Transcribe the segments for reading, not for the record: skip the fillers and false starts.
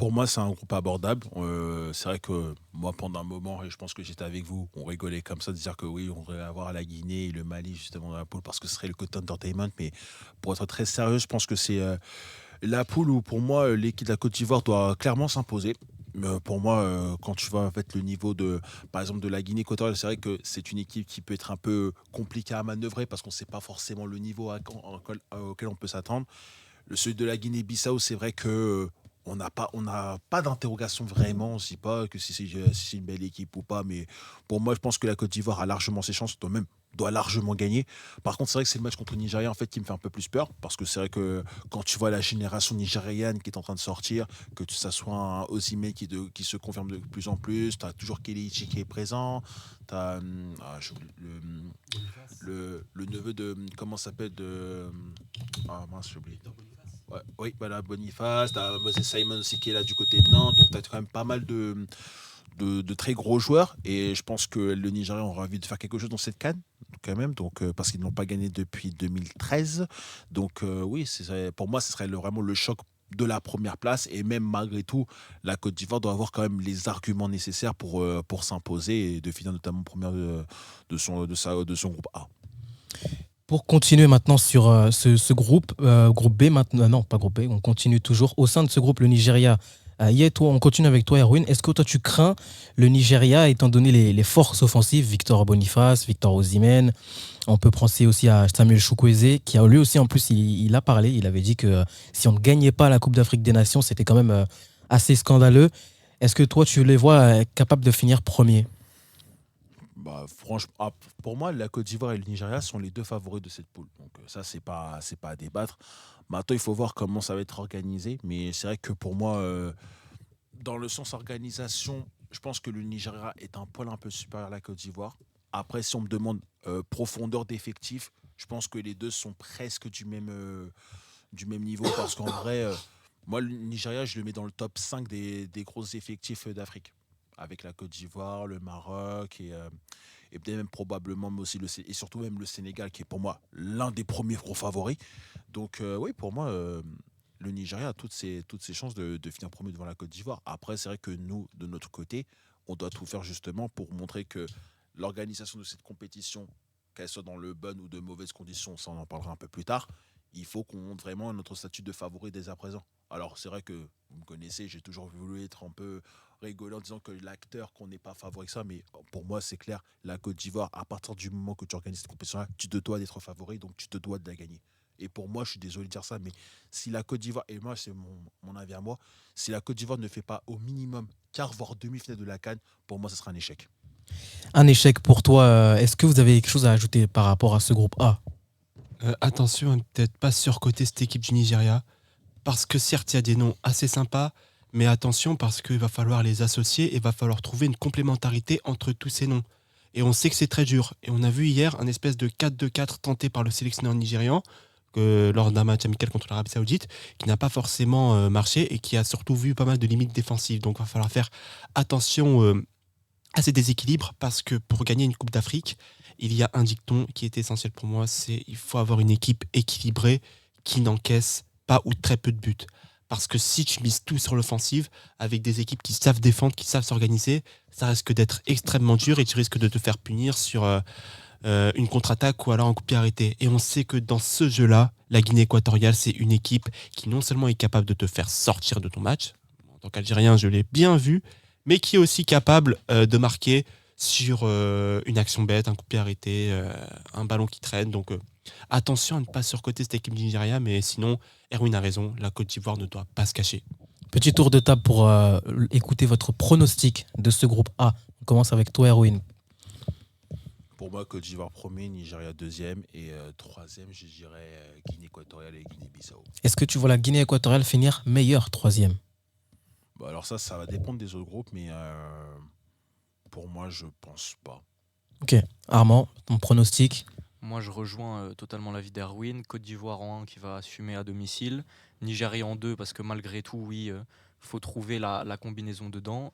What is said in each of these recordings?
Pour moi, c'est un groupe abordable. C'est vrai que moi, pendant un moment, et je pense que j'étais avec vous, on rigolait comme ça, de dire que oui, on devrait avoir la Guinée et le Mali justement dans la poule parce que ce serait le côté entertainment. Mais pour être très sérieux, je pense que c'est la poule où, pour moi, l'équipe de la Côte d'Ivoire doit clairement s'imposer. Pour moi, quand tu vois en fait le niveau de, par exemple, de la Guinée équatoriale, c'est vrai que c'est une équipe qui peut être un peu compliquée à manœuvrer parce qu'on ne sait pas forcément le niveau auquel on peut s'attendre. Le celui de la Guinée-Bissau, c'est vrai que on n'a pas d'interrogation vraiment. On ne sait pas que si c'est une belle équipe ou pas. Mais pour moi, je pense que la Côte d'Ivoire a largement ses chances, doit largement gagner. Par contre, c'est vrai que c'est le match contre le Nigeria en fait qui me fait un peu plus peur parce que c'est vrai que quand tu vois la génération nigériane qui est en train de sortir, ça soit un Osimhen qui se confirme de plus en plus, tu as toujours Kelechi qui est présent, tu as le neveu de comment ça s'appelle de ah mince j'ai oublié. Ouais, oui, voilà, Boniface, t'as Moses Simon aussi qui est là du côté de Nantes, donc t'as quand même pas mal de très gros joueurs, et je pense que le Nigeria aura envie de faire quelque chose dans cette canne, quand même, donc, parce qu'ils n'ont pas gagné depuis 2013. Donc oui, pour moi, ce serait vraiment le choc de la première place, et même malgré tout, la Côte d'Ivoire doit avoir quand même les arguments nécessaires pour s'imposer et de finir notamment première de son groupe A. Pour continuer maintenant sur ce groupe, groupe B maintenant, non pas groupe B, on continue toujours. Au sein de ce groupe, le Nigeria, on continue avec toi Erwin. Est-ce que toi tu crains le Nigeria étant donné les forces offensives, Victor Boniface, Victor Osimhen, on peut penser aussi à Samuel Chukwueze, qui a lui aussi en plus il a parlé, il avait dit que si on ne gagnait pas la Coupe d'Afrique des Nations, c'était quand même assez scandaleux. Est-ce que toi tu les vois capables de finir premier? Bah, franchement, pour moi, la Côte d'Ivoire et le Nigeria sont les deux favoris de cette poule. Donc ça, c'est pas à débattre. Maintenant, il faut voir comment ça va être organisé. Mais c'est vrai que pour moi, dans le sens organisation, je pense que le Nigeria est un poil un peu supérieur à la Côte d'Ivoire. Après, si on me demande profondeur d'effectif, je pense que les deux sont presque du même niveau. Parce qu'en vrai, moi, le Nigeria, je le mets dans le top 5 des gros effectifs d'Afrique. Avec la Côte d'Ivoire, le Maroc et peut-être même probablement mais aussi et surtout même le Sénégal qui est pour moi l'un des premiers gros favoris. Donc oui, pour moi, le Nigeria a toutes ses chances de finir premier devant la Côte d'Ivoire. Après, c'est vrai que nous, de notre côté, on doit tout faire justement pour montrer que l'organisation de cette compétition, qu'elle soit dans le bon ou de mauvaises conditions, ça on en parlera un peu plus tard, il faut qu'on montre vraiment notre statut de favori dès à présent. Alors c'est vrai que vous me connaissez, j'ai toujours voulu être un peu rigolant en disant que l'acteur qu'on n'est pas favori que ça, mais pour moi c'est clair, la Côte d'Ivoire, à partir du moment que tu organises cette compétition-là, tu te dois d'être favori, donc tu te dois de la gagner. Et pour moi, je suis désolé de dire ça, mais si la Côte d'Ivoire, et moi c'est mon avis à moi, si la Côte d'Ivoire ne fait pas au minimum quart voire demi-finale de la CAN, pour moi ce sera un échec. Un échec pour toi. Est-ce que vous avez quelque chose à ajouter par rapport à ce groupe A? Attention à ne peut-être pas surcoter cette équipe du Nigeria, parce que certes, il y a des noms assez sympas, mais attention parce qu'il va falloir les associer et il va falloir trouver une complémentarité entre tous ces noms. Et on sait que c'est très dur. Et on a vu hier un espèce de 4-2-4 tenté par le sélectionneur nigérian lors d'un match amical contre l'Arabie Saoudite, qui n'a pas forcément marché et qui a surtout vu pas mal de limites défensives. Donc il va falloir faire attention à ces déséquilibres parce que pour gagner une Coupe d'Afrique, il y a un dicton qui est essentiel pour moi, c'est il faut avoir une équipe équilibrée qui n'encaisse pas ou très peu de buts. Parce que si tu mises tout sur l'offensive, avec des équipes qui savent défendre, qui savent s'organiser, ça risque d'être extrêmement dur et tu risques de te faire punir sur une contre-attaque ou alors un coup de pied arrêté. Et on sait que dans ce jeu-là, la Guinée équatoriale, c'est une équipe qui non seulement est capable de te faire sortir de ton match, en tant qu'Algérien, je l'ai bien vu, mais qui est aussi capable de marquer sur une action bête, un coup de pied arrêté, un ballon qui traîne. Donc attention à ne pas surcoter cette équipe du Nigeria, mais sinon, Erwin a raison, la Côte d'Ivoire ne doit pas se cacher. Petit tour de table pour écouter votre pronostic de ce groupe A. On commence avec toi, Erwin. Pour moi, Côte d'Ivoire premier, Nigeria deuxième et troisième, je dirais Guinée équatoriale et Guinée-Bissau. Est-ce que tu vois la Guinée équatoriale finir meilleure troisième? Bah, alors ça va dépendre des autres groupes, mais pour moi, je pense pas. Ok. Armand, ton pronostic? Moi, je rejoins totalement l'avis d'Erwin. Côte d'Ivoire en 1 qui va assumer à domicile. Nigeria en 2 parce que malgré tout, oui, faut trouver la combinaison dedans.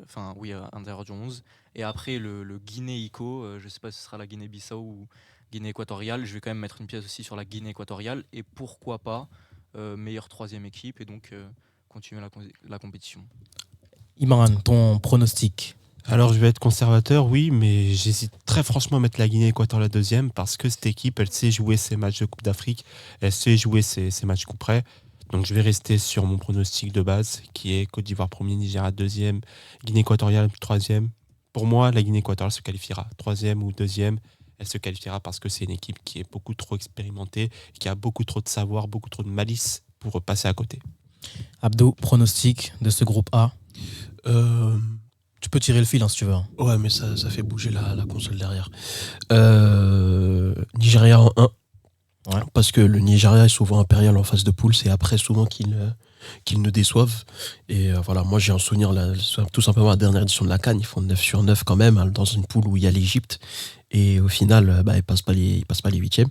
Enfin, oui, à l'intérieur du 11. Et après, le Guinée-Ico, je ne sais pas si ce sera la Guinée-Bissau ou Guinée équatoriale. Je vais quand même mettre une pièce aussi sur la Guinée équatoriale. Et pourquoi pas meilleure troisième équipe. Et donc, continuer la compétition. Imran, ton pronostic? Alors je vais être conservateur, oui, mais j'hésite très franchement à mettre la Guinée équatoriale la deuxième parce que cette équipe, elle sait jouer ses matchs de Coupe d'Afrique, elle sait jouer ses matchs coup près. Donc je vais rester sur mon pronostic de base qui est Côte d'Ivoire premier, Nigeria deuxième, Guinée équatoriale troisième. Pour moi, la Guinée équatoriale se qualifiera troisième ou deuxième. Elle se qualifiera parce que c'est une équipe qui est beaucoup trop expérimentée, qui a beaucoup trop de savoir, beaucoup trop de malice pour passer à côté. Abdo, pronostic de ce groupe A? Euh, Tu peux tirer le fil si tu veux. ouais, mais ça fait bouger la console derrière. Nigeria en 1. Ouais. Parce que le Nigeria est souvent impérial en phase de poule. C'est après souvent qu'ils ne déçoivent. Et voilà, moi j'ai un souvenir, tout simplement, la dernière édition de la CAN. Ils font 9/9 quand même, dans une poule où il y a l'Égypte. Et au final, ils passent pas les huitièmes.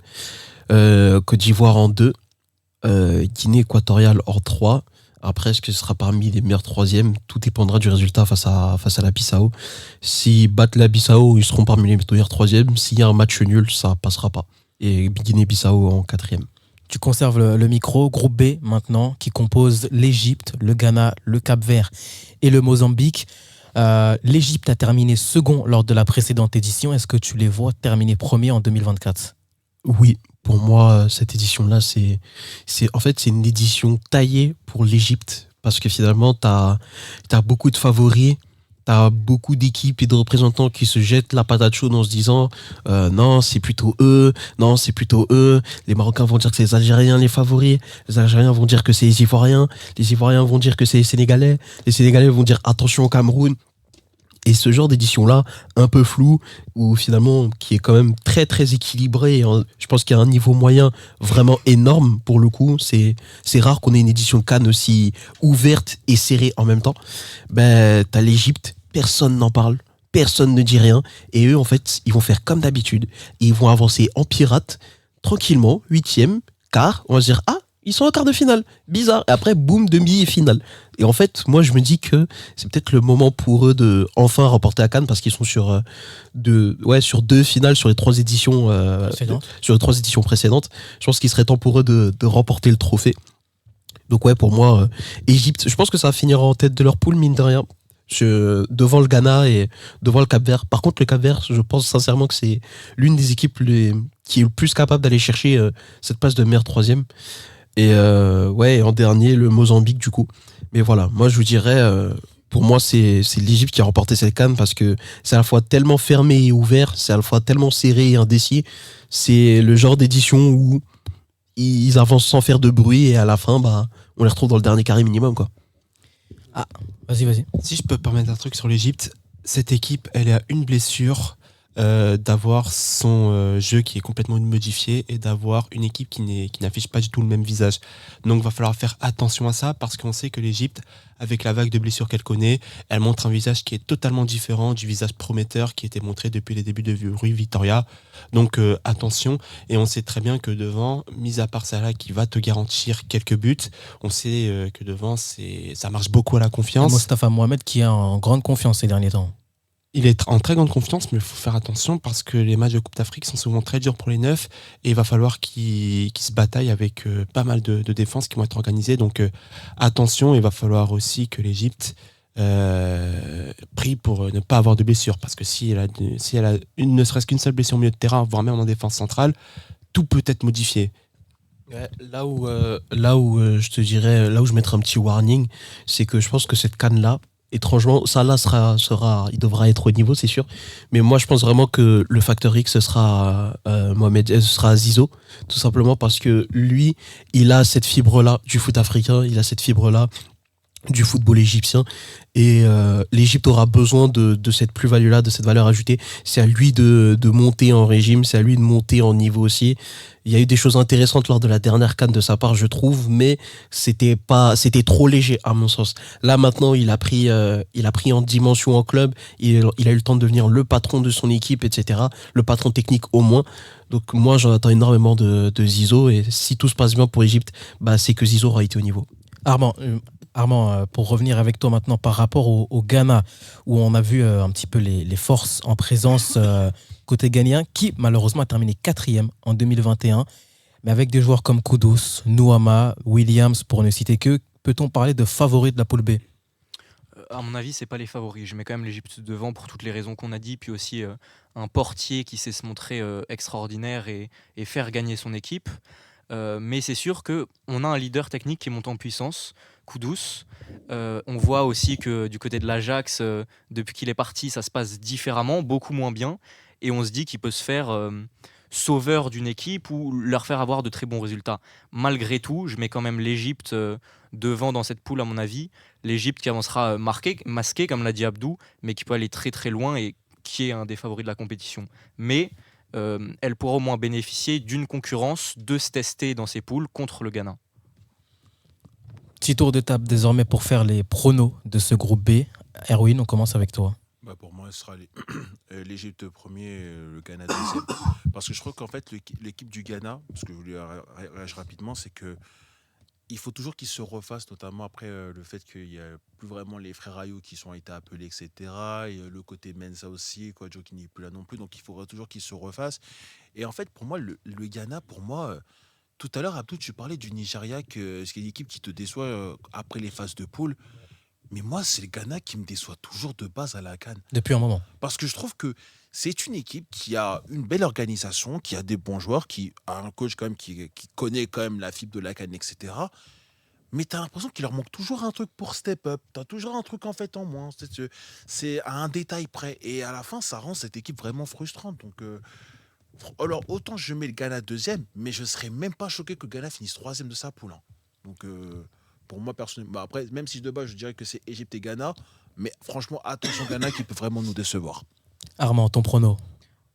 Côte d'Ivoire en 2. Guinée équatoriale en 3. Après, est-ce que ce sera parmi les meilleurs troisièmes? Tout dépendra du résultat face à la Bissau. S'ils battent la Bissau, ils seront parmi les meilleurs troisièmes. S'il y a un match nul, ça passera pas. Et Guinée-Bissau en 4e. Tu conserves le micro. Groupe B maintenant, qui compose l'Égypte, le Ghana, le Cap-Vert et le Mozambique. L'Égypte a terminé second lors de la précédente édition. Est-ce que tu les vois terminer premier en 2024? Oui, pour moi, cette édition-là, c'est une édition taillée pour l'Égypte. Parce que finalement, t'as beaucoup de favoris. T'as beaucoup d'équipes et de représentants qui se jettent la patate chaude en se disant non, c'est plutôt eux, non, c'est plutôt eux. Les Marocains vont dire que c'est les Algériens les favoris. Les Algériens vont dire que c'est les Ivoiriens. Les Ivoiriens vont dire que c'est les Sénégalais. Les Sénégalais vont dire attention au Cameroun. Et ce genre d'édition-là, un peu flou, ou finalement, qui est quand même très très équilibré. Je pense qu'il y a un niveau moyen vraiment énorme pour le coup. C'est rare qu'on ait une édition de CAN aussi ouverte et serrée en même temps. Ben, t'as l'Égypte, personne n'en parle, personne ne dit rien. Et eux, en fait, ils vont faire comme d'habitude. Ils vont avancer en pirate, tranquillement, 8e, quart. On va se dire, ah, ils sont en quart de finale. Bizarre. Et après, boum, demi et finale. Et en fait, moi, je me dis que c'est peut-être le moment pour eux de enfin remporter la CAN parce qu'ils sont sur deux finales sur les 3 éditions précédentes. Je pense qu'il serait temps pour eux de remporter le trophée. Donc ouais, pour moi, Égypte, je pense que ça va finir en tête de leur poule, mine de rien. Devant le Ghana et devant le Cap-Vert. Par contre, le Cap-Vert, je pense sincèrement que c'est l'une des équipes qui est le plus capable d'aller chercher cette place de meilleur troisième. Et en dernier, le Mozambique, du coup. Mais voilà, moi, je vous dirais, pour moi, c'est l'Égypte qui a remporté cette CAN parce que c'est à la fois tellement fermé et ouvert, c'est à la fois tellement serré et indécis. C'est le genre d'édition où ils avancent sans faire de bruit et à la fin, on les retrouve dans le dernier carré minimum, quoi. Ah, vas-y. Si je peux permettre un truc sur l'Égypte, cette équipe, elle est à une blessure d'avoir son jeu qui est complètement modifié et d'avoir une équipe qui n'affiche pas du tout le même visage. Donc il va falloir faire attention à ça parce qu'on sait que l'Égypte, avec la vague de blessures qu'elle connaît, elle montre un visage qui est totalement différent du visage prometteur qui était montré depuis les débuts de Rui Vitoria. Donc attention, et on sait très bien que devant, mis à part Salah qui va te garantir quelques buts, on sait que devant ça marche beaucoup à la confiance. Mostafa Mohamed qui est en grande confiance ces derniers temps. Il est en très grande confiance, mais il faut faire attention parce que les matchs de Coupe d'Afrique sont souvent très durs pour les neufs et il va falloir qu'ils se bataillent avec pas mal de défenses qui vont être organisées. Donc attention, il va falloir aussi que l'Égypte prie pour ne pas avoir de blessures parce que si elle a ne serait-ce qu'une seule blessure au milieu de terrain, voire même en défense centrale, tout peut être modifié. Ouais, là où je te dirais, là où je mettrais un petit warning, c'est que je pense que cette CAN-là, étrangement, ça là il devra être au niveau, c'est sûr. Mais moi, je pense vraiment que le facteur X, ce sera ce sera Zizo, tout simplement parce que lui, il a cette fibre-là du foot africain, il a cette fibre-là du football égyptien et l'Égypte aura besoin de cette plus-value-là, de cette valeur ajoutée. C'est à lui de monter en régime, c'est à lui de monter en niveau aussi. Il y a eu des choses intéressantes lors de la dernière CAN de sa part, je trouve, mais c'était trop léger à mon sens. Là maintenant, il a pris en dimension en club, il a eu le temps de devenir le patron de son équipe, etc. Le patron technique au moins. Donc moi, j'en attends énormément de Zizo et si tout se passe bien pour l'Égypte, c'est que Zizo aura été au niveau. Armand, pour revenir avec toi maintenant par rapport au Ghana, où on a vu un petit peu les forces en présence côté ghanéen, qui malheureusement a terminé 4e en 2021, mais avec des joueurs comme Kudus, Nouama, Williams, pour ne citer que, peut-on parler de favoris de la poule B? À mon avis, c'est pas les favoris. Je mets quand même l'Égypte devant pour toutes les raisons qu'on a dit, puis aussi un portier qui sait se montrer extraordinaire et faire gagner son équipe. Mais c'est sûr qu'on a un leader technique qui monte en puissance, Kudus. On voit aussi que du côté de l'Ajax, depuis qu'il est parti, ça se passe différemment, beaucoup moins bien. Et on se dit qu'il peut se faire sauveur d'une équipe ou leur faire avoir de très bons résultats. Malgré tout, je mets quand même l'Égypte devant dans cette poule, à mon avis. L'Égypte qui avancera masquée, comme l'a dit Abdou, mais qui peut aller très très loin et qui est un des favoris de la compétition. Mais elle pourra au moins bénéficier d'une concurrence, de se tester dans ses poules contre le Ghana. Petit tour de table désormais pour faire les pronos de ce groupe B. Erwin, on commence avec toi. Bah pour moi, ce sera l'Égypte premier et le Ghana deuxième. Parce que je crois qu'en fait, l'équipe du Ghana, parce que je voulais réagir rapidement, c'est que il faut toujours qu'ils se refassent, notamment après le fait qu'il n'y a plus vraiment les frères Ayou qui sont été appelés, etc. Et le côté Mensa aussi, Joe qui n'est plus là non plus. Donc il faudra toujours qu'ils se refassent. Et en fait, pour moi, le Ghana, tout à l'heure, Abdou, tu parlais du Nigeria, c'est une équipe qui te déçoit après les phases de poule. Mais moi, c'est le Ghana qui me déçoit toujours de base à la CAN. Depuis un moment. Parce que je trouve que c'est une équipe qui a une belle organisation, qui a des bons joueurs, qui a un coach quand même qui connaît quand même la fibre de la CAN, etc. Mais tu as l'impression qu'il leur manque toujours un truc pour step up. Tu as toujours un truc en fait en moins. C'est à un détail près. Et à la fin, ça rend cette équipe vraiment frustrante. Donc, alors, autant je mets le Ghana deuxième, mais je ne serais même pas choqué que le Ghana finisse troisième de sa poule. Donc, pour moi, personnellement, après, même si de base, je dirais que c'est Égypte et Ghana, mais franchement, attention Ghana qui peut vraiment nous décevoir. Armand, ton prono?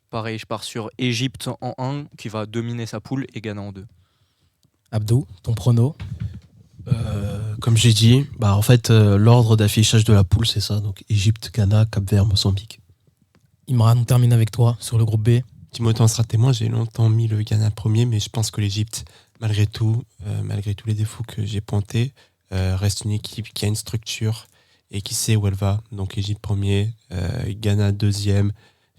Pareil, je pars sur Égypte en 1 qui va dominer sa poule et Ghana en 2. Abdou, ton prono? Comme j'ai dit, en fait, l'ordre d'affichage de la poule, c'est ça. Donc Égypte, Ghana, Cap-Vert, Mozambique. Imran, on termine avec toi sur le groupe B. Timothée en sera témoin, j'ai longtemps mis le Ghana premier, mais je pense que l'Égypte, malgré tous les défauts que j'ai pointés, reste une équipe qui a une structure et qui sait où elle va. Donc Égypte premier, Ghana deuxième,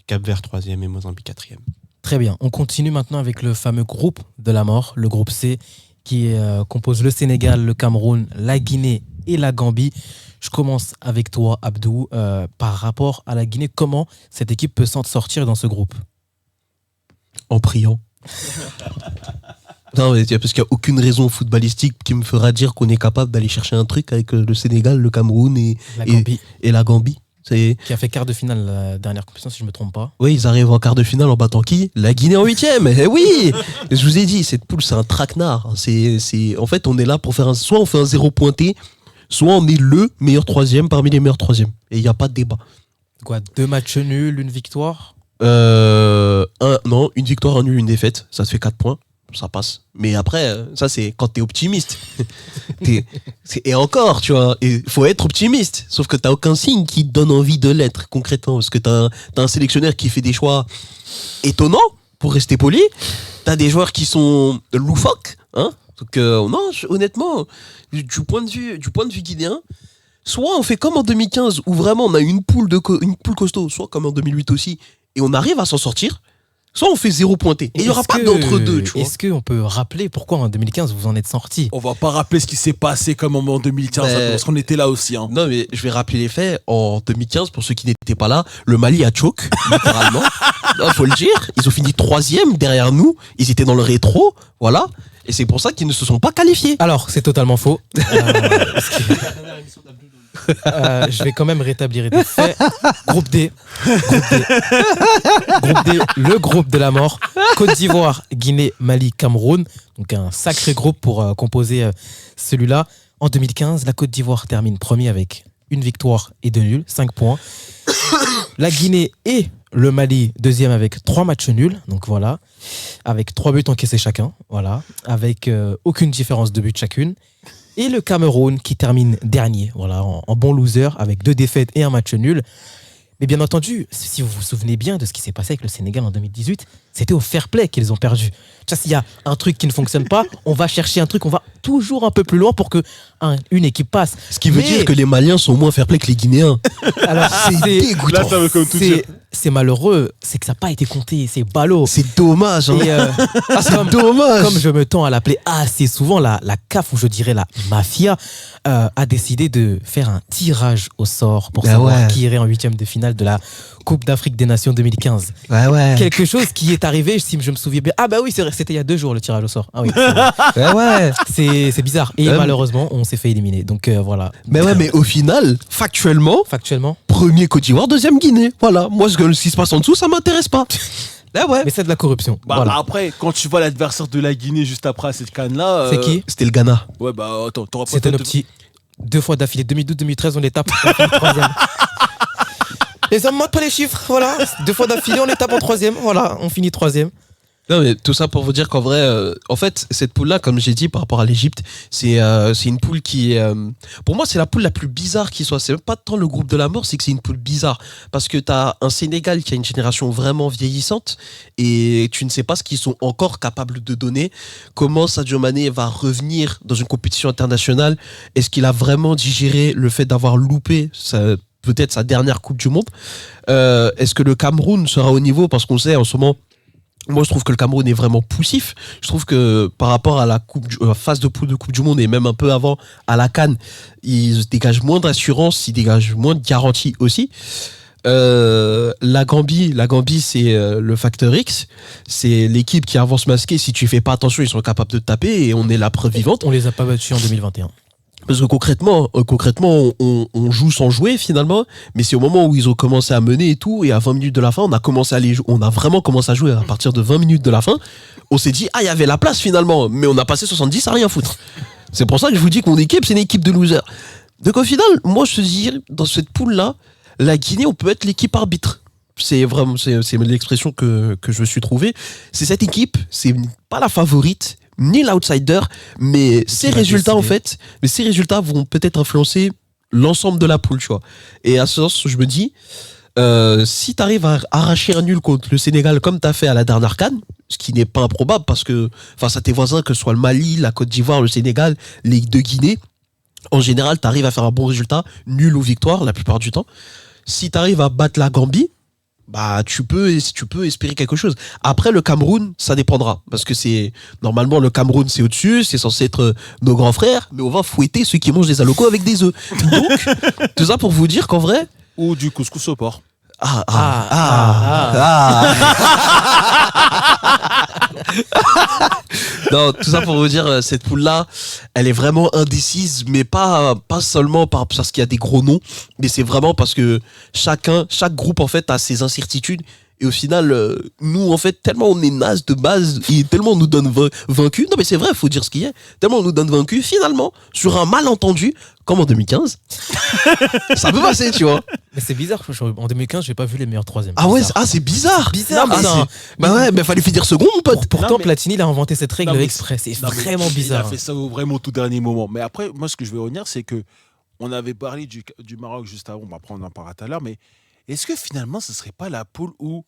Cap-Vert troisième et Mozambique quatrième. Très bien, on continue maintenant avec le fameux groupe de la mort, le groupe C, qui compose le Sénégal, le Cameroun, la Guinée et la Gambie. Je commence avec toi, Abdou. Par rapport à la Guinée, comment cette équipe peut s'en sortir dans ce groupe? En priant. Non, parce qu'il n'y a aucune raison footballistique qui me fera dire qu'on est capable d'aller chercher un truc avec le Sénégal, le Cameroun et la Gambie. Qui a fait quart de finale la dernière compétition, si je ne me trompe pas. Oui, ils arrivent en quart de finale en battant qui? La Guinée en 8e. Eh oui. Je vous ai dit, cette poule, c'est un traquenard. En fait, on est là pour faire soit on fait un 0 pointé, soit on est le meilleur troisième parmi les meilleurs troisièmes. Et il n'y a pas de débat. Quoi, 2 matchs nuls, 1 victoire? Non, une victoire, un nul, une défaite. Ça te fait 4 points. Ça passe. Mais après, ça, c'est quand t'es optimiste. Et encore, tu vois, il faut être optimiste. Sauf que t'as aucun signe qui donne envie de l'être, concrètement. Parce que t'as un sélectionneur qui fait des choix étonnants, pour rester poli. T'as des joueurs qui sont loufoques. Hein. Donc, non, honnêtement, du point de vue guinéen, soit on fait comme en 2015, où vraiment on a une poule costaud, soit comme en 2008 aussi, et on arrive à s'en sortir. Soit on fait 0 pointé. Et il n'y aura pas d'entre-deux, tu vois. Est-ce qu'on peut rappeler pourquoi en 2015 vous en êtes sortis? On va pas rappeler ce qui s'est passé comme en 2015, parce qu'on était là aussi. Hein. Non, mais je vais rappeler les faits. En 2015, pour ceux qui n'étaient pas là, le Mali a choke, littéralement. Il faut le dire. Ils ont fini 3e derrière nous. Ils étaient dans le rétro. Voilà. Et c'est pour ça qu'ils ne se sont pas qualifiés. Alors, c'est totalement faux. Je vais quand même rétablir les faits. Groupe D. Le groupe de la mort. Côte d'Ivoire, Guinée, Mali, Cameroun. Donc un sacré groupe pour composer celui-là. En 2015, la Côte d'Ivoire termine premier avec 1 victoire et 2 nuls, 5 points. La Guinée et le Mali, deuxième avec 3 matchs nuls. Donc voilà, avec 3 buts encaissés chacun. Voilà, avec aucune différence de but chacune. Et le Cameroun qui termine dernier, voilà, en bon loser, avec 2 défaites et un match nul. Mais bien entendu, si vous vous souvenez bien de ce qui s'est passé avec le Sénégal en 2018, c'était au fair play qu'ils ont perdu. S'il y a un truc qui ne fonctionne pas, on va chercher un truc, on va toujours un peu plus loin pour qu'une équipe passe. Ce qui veut dire que les Maliens sont moins fair play que les Guinéens. Alors, c'est dégoûtant. Là, ça veut comme tout dire. c'est malheureux, c'est que ça n'a pas été compté, c'est ballot. C'est dommage. Hein. Et, C'est dommage. comme je me tends à l'appeler assez souvent, la CAF, ou je dirais la mafia, a décidé de faire un tirage au sort pour savoir qui irait en 8e de finale de la Coupe d'Afrique des Nations 2015. Ouais. Quelque chose qui est arrivé, si je me souviens bien. Ah bah oui, c'est vrai, c'était il y a 2 jours le tirage au sort. Ah oui, Ouais. c'est bizarre. Et malheureusement, on s'est fait éliminer. Donc voilà. Mais au final, factuellement, premier Côte d'Ivoire, deuxième Guinée. Voilà. Moi, ce qui se passe en dessous, ça m'intéresse pas. Mais c'est de la corruption. Bah, voilà. après, quand tu vois l'adversaire de la Guinée juste après à cette canne-là. C'est qui? C'était le Ghana. Ouais, bah attends, t'auras pas. C'était nos petits. 2 fois d'affilée, 2012-2013, on les tape. On finit 3e. Les hommes montent pas les chiffres, voilà. 2 fois d'affilée, on les tape en 3e. Voilà, on finit 3e. Non, mais tout ça pour vous dire qu'en vrai, en fait, cette poule-là, comme j'ai dit par rapport à l'Égypte, c'est une poule qui est. Pour moi, c'est la poule la plus bizarre qui soit. C'est même pas tant le groupe de la mort, c'est que c'est une poule bizarre. Parce que t'as un Sénégal qui a une génération vraiment vieillissante et tu ne sais pas ce qu'ils sont encore capables de donner. Comment Sadio Mané va revenir dans une compétition internationale? Est-ce qu'il a vraiment digéré le fait d'avoir loupé peut-être sa dernière Coupe du Monde? Est-ce que le Cameroun sera au niveau? Parce qu'on sait en ce moment. Moi, je trouve que le Cameroun est vraiment poussif. Je trouve que par rapport à la phase de poule de Coupe du Monde et même un peu avant à la CAN, ils dégagent moins d'assurance, ils dégagent moins de garantie aussi. La Gambie, c'est le facteur X. C'est l'équipe qui avance masquée. Si tu fais pas attention, ils sont capables de te taper et on est la preuve vivante. On les a pas battus en 2021. Parce que concrètement, on joue sans jouer finalement, mais c'est au moment où ils ont commencé à mener et tout, et à 20 minutes de la fin, on a vraiment commencé à jouer à partir de 20 minutes de la fin. On s'est dit, il y avait la place finalement, mais on a passé 70 à rien foutre. C'est pour ça que je vous dis que mon équipe, c'est une équipe de losers. Donc au final, moi je te dis, dans cette poule-là, la Guinée, on peut être l'équipe arbitre. C'est vraiment, c'est l'expression que je me suis trouvé. C'est cette équipe, c'est pas la favorite, ni l'outsider, mais ces résultats vont peut-être influencer l'ensemble de la poule, tu vois. Et à ce sens, je me dis, si tu arrives à arracher un nul contre le Sénégal comme tu as fait à la dernière CAN, ce qui n'est pas improbable parce que face à tes voisins, que ce soit le Mali, la Côte d'Ivoire, le Sénégal, les 2 Guinées, en général, tu arrives à faire un bon résultat, nul ou victoire la plupart du temps. Si tu arrives à battre la Gambie, bah tu peux espérer quelque chose. Après le Cameroun, ça dépendra parce que normalement le Cameroun c'est au-dessus, c'est censé être nos grands frères, mais on va fouetter ceux qui mangent des alocos avec des œufs. Donc tout ça pour vous dire qu'en vrai, ou du couscous au porc. Non, tout ça pour vous dire, cette poule-là, elle est vraiment indécise, mais pas seulement parce qu'il y a des gros noms, mais c'est vraiment parce que chaque groupe en fait a ses incertitudes. Et au final, nous, en fait, tellement on est naze de base, et tellement on nous donne vaincus, non mais c'est vrai, il faut dire ce qu'il y a, tellement on nous donne vaincus, finalement, sur un malentendu, comme en 2015, ça peut passer, tu vois. Mais c'est bizarre, en 2015, j'ai pas vu les meilleurs 3e. Ah ouais, c'est bizarre. Bizarre. Bah ouais, mais fallait finir second, mon pote. Pourtant, Platini, il a inventé cette règle exprès, c'est Non, mais vraiment bizarre. Il a fait ça vraiment au tout dernier moment. Mais après, moi, ce que je veux revenir, c'est que on avait parlé du Maroc juste avant, après on en parlera tout à l'heure, mais est-ce que finalement, ce ne serait pas la poule où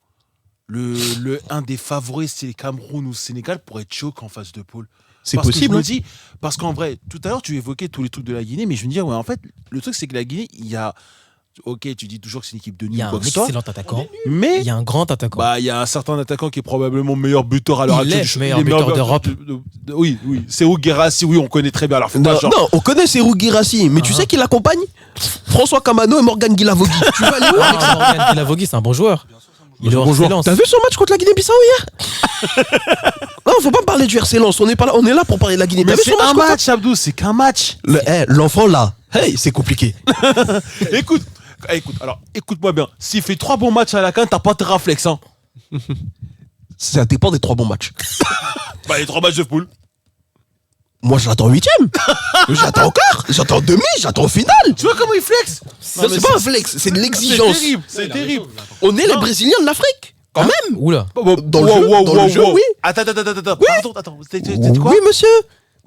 un des favoris, c'est le Cameroun ou le Sénégal, pour être choc en phase de poule? C'est parce possible. Que je me dis, parce qu'en vrai, tout à l'heure, tu évoquais tous les trucs de la Guinée, mais je me dis, ouais, en fait, le truc, c'est que la Guinée, il y a. Ok, tu dis toujours que c'est une équipe de Il nul, y a un excellent attaquant, mais il y a un grand attaquant. bah, il y a un certain attaquant qui est probablement meilleur buteur à l'heure actuelle. Il est meilleur buteur d'Europe. Oui, c'est Guirassy, oui, on connaît très bien. Alors, Non, on connaît Serhou Guirassy, mais tu sais qui l'accompagne? François Kamano et Morgan Guilavogui. Tu vas aller où avec ça? Morgan Guilavogui, c'est un bon joueur. Il est hors Bonjour. Lens. T'as vu son match contre la Guinée-Bissau hier? Non, faut pas me parler du RC Lens. On est là pour parler de la Guinée. Mais T'as vu c'est son un match match, Abdou, c'est qu'un match. L'enfant là, hey, c'est compliqué. Écoute-moi bien. S'il fait 3 bons matchs à la CAN, t'as pas de réflexe, hein. Ça dépend des 3 bons matchs. Bah, les 3 matchs de poule. Moi, je l'attends 8ème. J'attends en quart. J'attends en demi. J'attends en finale. Tu vois comment il flex? C'est pas un flex, c'est de l'exigence. C'est terrible. On est les Brésiliens de l'Afrique, quand même. Oula. Dans le jeu, oui. Attends. Oui. Attends. Oui, monsieur.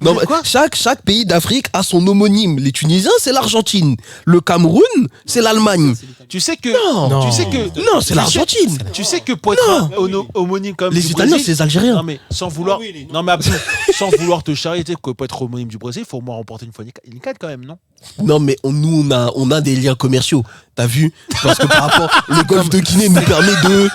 Non, mais chaque pays d'Afrique a son homonyme. Les Tunisiens, c'est l'Argentine. Le Cameroun, c'est l'Allemagne. Tu sais que. Non. Tu sais que. Non, c'est l'Argentine. Tu sais que pour être homonyme comme Les du Italiens, Brésil, c'est les Algériens. non mais sans vouloir, non mais Abdou, sans vouloir te charrier, tu sais que pour être homonyme du Brésil, il faut au moins remporter une fois une canne quand même, non? Non, mais nous, on a des liens commerciaux. T'as vu? Parce que par rapport, le golfe de Guinée nous permet de.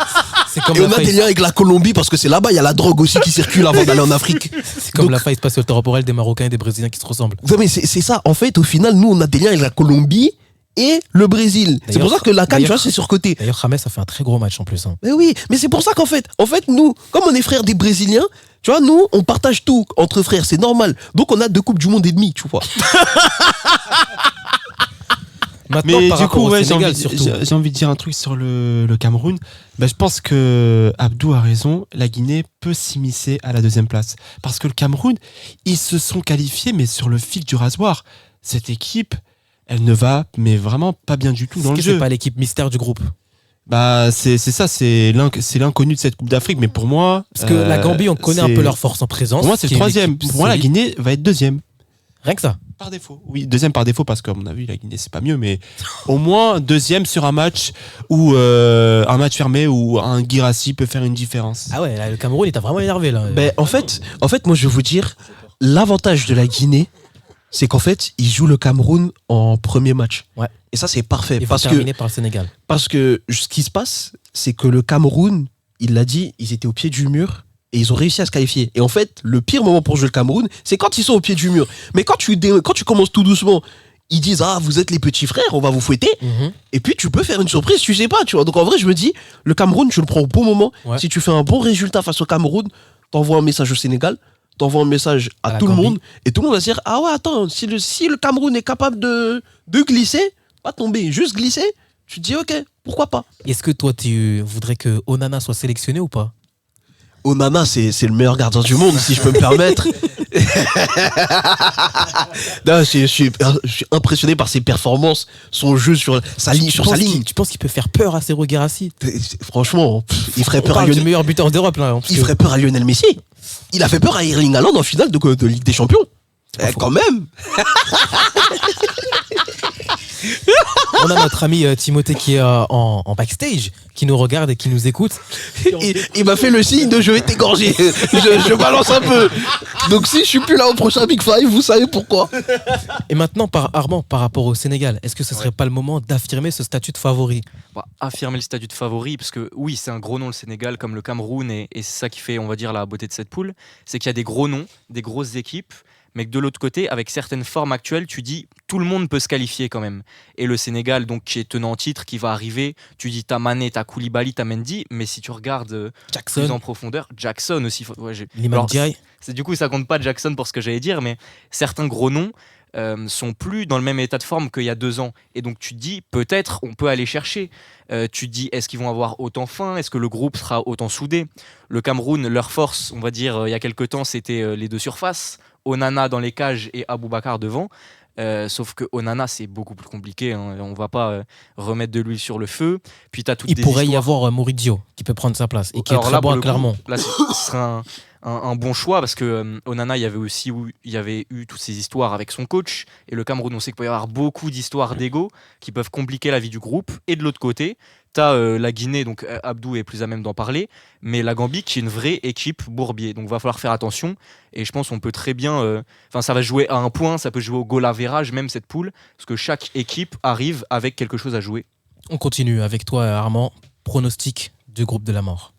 C'est comme Et la on a faille. des liens avec la Colombie parce que c'est là-bas, il y a la drogue aussi qui circule avant d'aller en Afrique. C'est comme Donc- la faille spatio-temporelle des Marocains et des Brésiliens qui se ressemblent. Non, mais c'est ça. En fait, au final, nous, on a des liens avec la Colombie et le Brésil. C'est pour ça que la CAN, tu vois, c'est surcoté. D'ailleurs, James a fait un très gros match en plus. Hein. Mais oui, mais c'est pour ça qu'en fait, nous, comme on est frères des Brésiliens, tu vois, nous, on partage tout entre frères, c'est normal. Donc, on a 2 coupes du monde et demi, tu vois. Maintenant, Mais par du rapport coup, au ouais, Sénégal, surtout. j'ai envie de dire un truc sur le Cameroun. Bah, je pense que Abdou a raison. La Guinée peut s'immiscer à la 2e place. Parce que le Cameroun, ils se sont qualifiés, mais sur le fil du rasoir. Cette équipe, elle ne va, mais vraiment pas bien du tout dans Est-ce le que jeu. c'est pas l'équipe mystère du groupe? Bah, c'est ça, c'est l'inconnu de cette Coupe d'Afrique. Mais pour moi. Parce que la Gambie, on connaît un c'est- peu leur force en présence. Pour moi, c'est qui le est 3e. l'équipe Pour moi, la solide. Guinée va être 2e. Rien que ça. Par défaut. Oui, 2e par défaut parce qu'à mon avis, la Guinée, c'est pas mieux, mais au moins 2e sur un match où un match fermé où un Guirassy peut faire une différence. Ah ouais, là, le Cameroun, il t'a vraiment énervé là. Ben, en fait, moi, je vais vous dire, l'avantage de la Guinée, c'est qu'en fait, ils jouent le Cameroun en premier match. Ouais. Et ça, c'est parfait. Il faut Parce que, terminer par le Sénégal. parce que ce qui se passe, c'est que le Cameroun, il l'a dit, ils étaient au pied du mur et ils ont réussi à se qualifier. Et en fait, le pire moment pour jouer le Cameroun, c'est quand ils sont au pied du mur. Mais quand tu commences tout doucement, ils disent, ah, vous êtes les petits frères, on va vous fouetter. Mhm. Et puis, tu peux faire une surprise, tu sais pas, tu vois. Donc, en vrai, je me dis, le Cameroun, tu le prends au bon moment. Ouais. Si tu fais un bon résultat face au Cameroun, t'envoies un message au Sénégal, t'envoies un message à la tout le Gambie. monde, et tout le monde va se dire, ah ouais, attends, si le Cameroun est capable de glisser, pas tomber, juste glisser, tu te dis, ok, pourquoi pas. Est-ce que toi, tu voudrais que Onana soit sélectionné ou pas? Onana, c'est le meilleur gardien du monde, si je peux me permettre. Non, je suis impressionné par ses performances, son jeu sur sa ligne. Tu penses qu'il peut faire peur à Serhou Guirassy? Franchement, il ferait On peur à parle du Lionel. meilleur buteur d'Europe là. Il ferait peur à Lionel Messi. Il a fait peur à Erling Haaland en finale de Ligue des Champions. Quand même. On a notre ami Timothée qui est en backstage, qui nous regarde et qui nous écoute. Il m'a fait le signe de je vais t'égorger. Je balance un peu. Donc si je suis plus là au prochain Big Five, vous savez pourquoi. Et maintenant, Armand, par rapport au Sénégal, est-ce que ce serait pas le moment d'affirmer ce statut de favori? Bah, affirmer le statut de favori, parce que oui, c'est un gros nom le Sénégal, comme le Cameroun, et c'est ça qui fait, on va dire, la beauté de cette poule, c'est qu'il y a des gros noms, des grosses équipes, mais que de l'autre côté, avec certaines formes actuelles, tu dis tout le monde peut se qualifier quand même. Et le Sénégal, donc qui est tenant en titre, qui va arriver, tu dis t'as Mané, t'as Koulibaly, t'as Mendy, mais si tu regardes plus Jackson, en profondeur, Jackson aussi. Liman Ndiaye. Du coup, ça compte pas Jackson pour ce que j'allais dire, mais certains gros noms sont plus dans le même état de forme qu'il y a 2 ans. Et donc tu te dis, peut-être on peut aller chercher. Tu te dis, est-ce qu'ils vont avoir autant faim? Est-ce que le groupe sera autant soudé? Le Cameroun, leur force, on va dire, il y a quelques temps, c'était les 2 surfaces. Onana dans les cages et Aboubacar devant. Sauf que Onana, c'est beaucoup plus compliqué. Hein. On va pas remettre de l'huile sur le feu. Puis t'as toutes Il des pourrait y histoires. avoir Mourinho qui peut prendre sa place et qui Alors est très là, bon pour à le coup, Clermont. là, ce serait un bon choix parce que Onana, il y avait eu toutes ces histoires avec son coach. Et le Cameroun, on sait qu'il peut y avoir beaucoup d'histoires d'ego qui peuvent compliquer la vie du groupe. Et de l'autre côté, tu as la Guinée, donc Abdou est plus à même d'en parler, mais la Gambie qui est une vraie équipe bourbier. Donc va falloir faire attention. Et je pense qu'on peut très bien. Ça va jouer à un point, ça peut jouer au goal average, même cette poule, parce que chaque équipe arrive avec quelque chose à jouer. On continue avec toi, Armand. Pronostic du groupe de la mort.